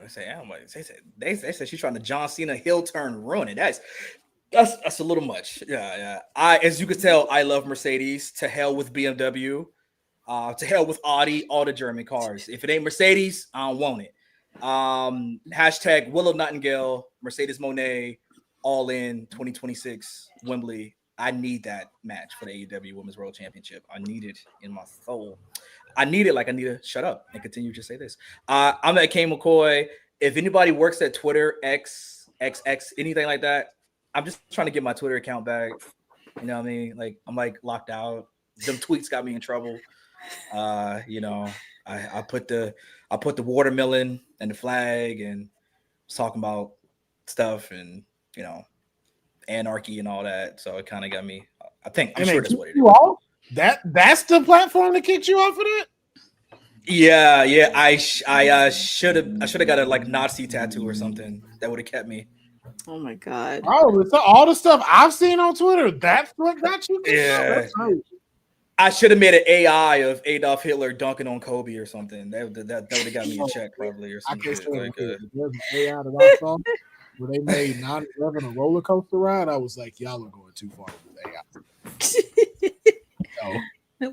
they said she's trying to John Cena heel turn ruin it. That's a little much. Yeah. As you could tell, I love Mercedes. To hell with BMW. To hell with Audi, all the German cars. If it ain't Mercedes, I don't want it. Hashtag Willow Nightingale, Mercedes Monet, all in 2026 Wembley. I need that match for the AEW Women's World Championship. I need it in my soul. I need it like I need to shut up and continue to say this. I'm at Kane McCoy. If anybody works at Twitter, X, anything like that, I'm just trying to get my Twitter account back. You know what I mean? Like, I'm like locked out. Them tweets got me in trouble. I put the watermelon and the flag and talking about stuff and anarchy and all that. So it kind of got me. I'm sure that's what it is. That's the platform that kicked you off of that? Yeah. I should have got a like Nazi tattoo or something that would have kept me. Oh my god! Oh, so all the stuff I've seen on Twitter, that's what got you. Yeah. I should have made an AI of Adolf Hitler dunking on Kobe or something. That would have got me a check probably or something. There's an AI that I saw where they made 9/11 a roller coaster ride. I was like, y'all are going too far with AI.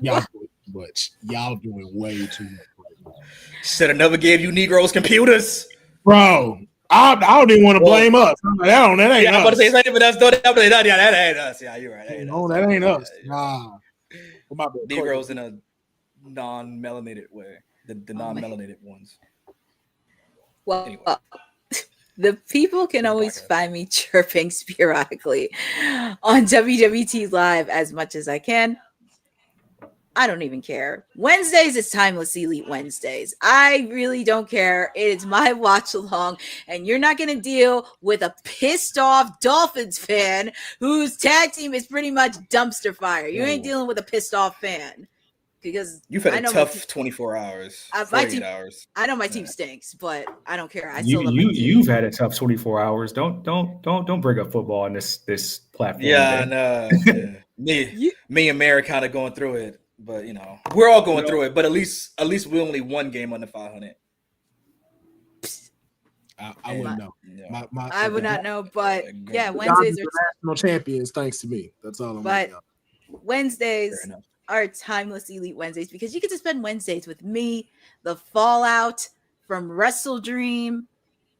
Y'all doing too much. Y'all doing way too much right now. Should have never gave you Negroes computers. Bro, I don't even want to blame us. That ain't Yeah, I'm about to us. say it's not even us. Don't that ain't us. Yeah, you're right. That ain't us. Nah. Negroes in a non-melanated way. The non-melanated ones. Well, Anyway. The people can always find me chirping sporadically on WWT Live as much as I can. I don't even care. Wednesdays is Timeless Elite Wednesdays. I really don't care. It is my watch along, and you're not going to deal with a pissed off Dolphins fan whose tag team is pretty much dumpster fire. You ain't dealing with a pissed off fan. Because you've had a tough 24 hours, 48 hours. I know my team stinks, but I don't care. You've had a tough 24 hours. Don't bring up football on this platform. Yeah, I know. Me and Mary kind of going through it, but we're all going through it. But at least we only one game under 500. I wouldn't know. I would not know, but yeah, Wednesdays are national champions thanks to me. That's all I'm. But Wednesdays are Timeless Elite Wednesdays because you get to spend Wednesdays with me, the fallout from WrestleDream,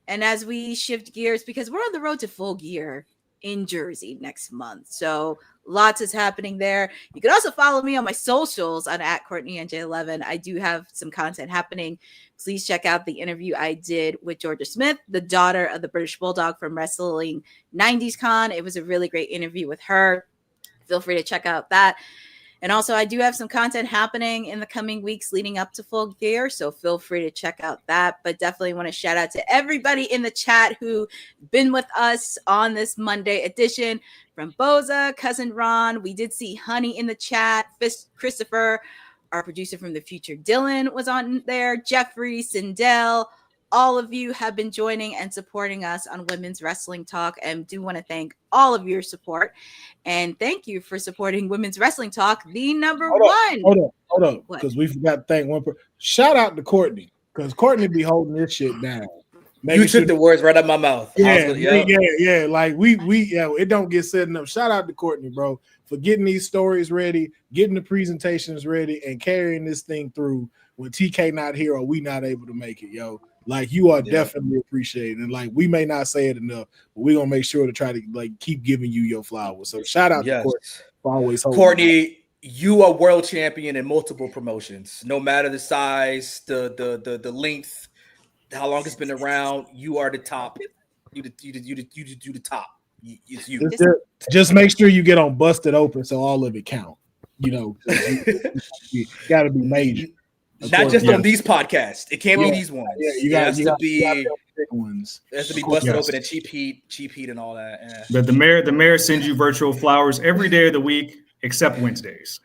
and as we shift gears because we're on the road to Full Gear in Jersey next month. So lots is happening there. You can also follow me on my socials on @CourtneyNJ11. I do have some content happening. Please check out the interview I did with Georgia Smith, the daughter of the British Bulldog from Wrestling 90s Con. It was a really great interview with her. Feel free to check out that. And also, I do have some content happening in the coming weeks leading up to Full Gear, so feel free to check out that. But definitely want to shout out to everybody in the chat who been with us on this Monday edition. From Boza, Cousin Ron, we did see Honey in the chat. Christopher, our producer from the future, Dylan, was on there. Jeffrey, Sindel, all of you have been joining and supporting us on Women's Wrestling Talk, and do want to thank all of your support. And thank you for supporting Women's Wrestling Talk, the number one. Hold up, because we forgot to thank one person. Shout out to Courtney, because Courtney be holding this shit down. You took the words right out of my mouth. Yeah. Like we it don't get said enough. Shout out to Courtney, bro, for getting these stories ready, getting the presentations ready, and carrying this thing through when TK not here or we not able to make it, yo. Like you are definitely appreciated, and like we may not say it enough, but we're gonna make sure to try to like keep giving you your flowers. So shout out to Courtney for always holding. Courtney, you are world champion in multiple promotions. No matter the size, the length, how long it's been around, you are the top. You the top. It's you. Just make sure you get on Busted Open so all of it count. You got to be major. Not just on these podcasts. It can't be these ones. Yeah, it has to be big ones. It has to be Busted Open and cheap heat and all that. Yeah. But the mayor sends you virtual flowers every day of the week except Wednesdays.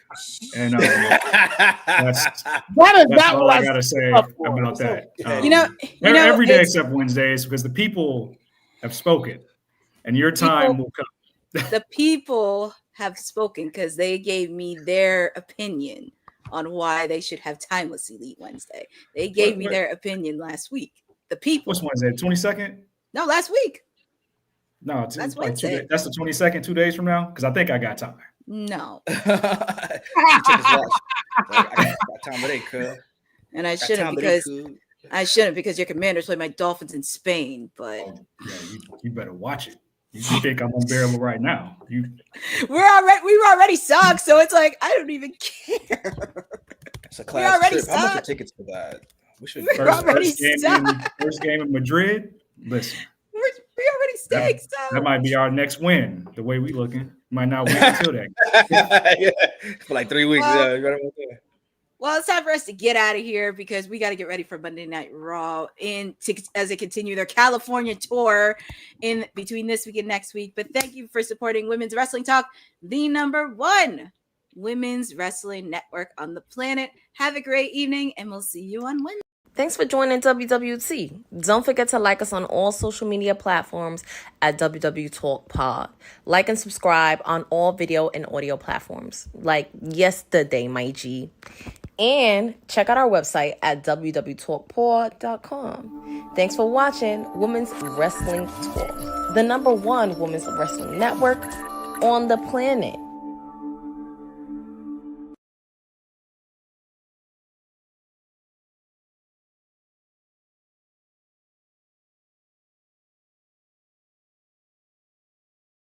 And that's all I gotta say about that. Every day except Wednesdays, because the people have spoken and your time will come. The people have spoken because they gave me their opinion on why they should have Timeless Elite Wednesday. They gave me their opinion last week. The people. What's Wednesday? 22nd? No, last week. No, that's Wednesday. That's the 22nd, 2 days from now? Because I think I got time. No. I got time today, cuz. And I shouldn't because your Commanders play my Dolphins in Spain, but you better watch it. You think I'm unbearable right now? We already suck, so it's like I don't even care. It's a class trip. How much are tickets for that? We should first game in Madrid. Listen, we already stink. That might be our next win. The way we looking, might not win until that. For like 3 weeks. Well, it's time for us to get out of here because we got to get ready for Monday Night Raw as they continue their California tour in between this week and next week. But thank you for supporting Women's Wrestling Talk, the number one women's wrestling network on the planet. Have a great evening, and we'll see you on Wednesday. Thanks for joining WWT. Don't forget to like us on all social media platforms at WW Talk Pod. Like and subscribe on all video and audio platforms like yesterday, my G. And check out our website at www.talkpod.com. Thanks for watching Women's Wrestling Talk, the number one women's wrestling network on the planet.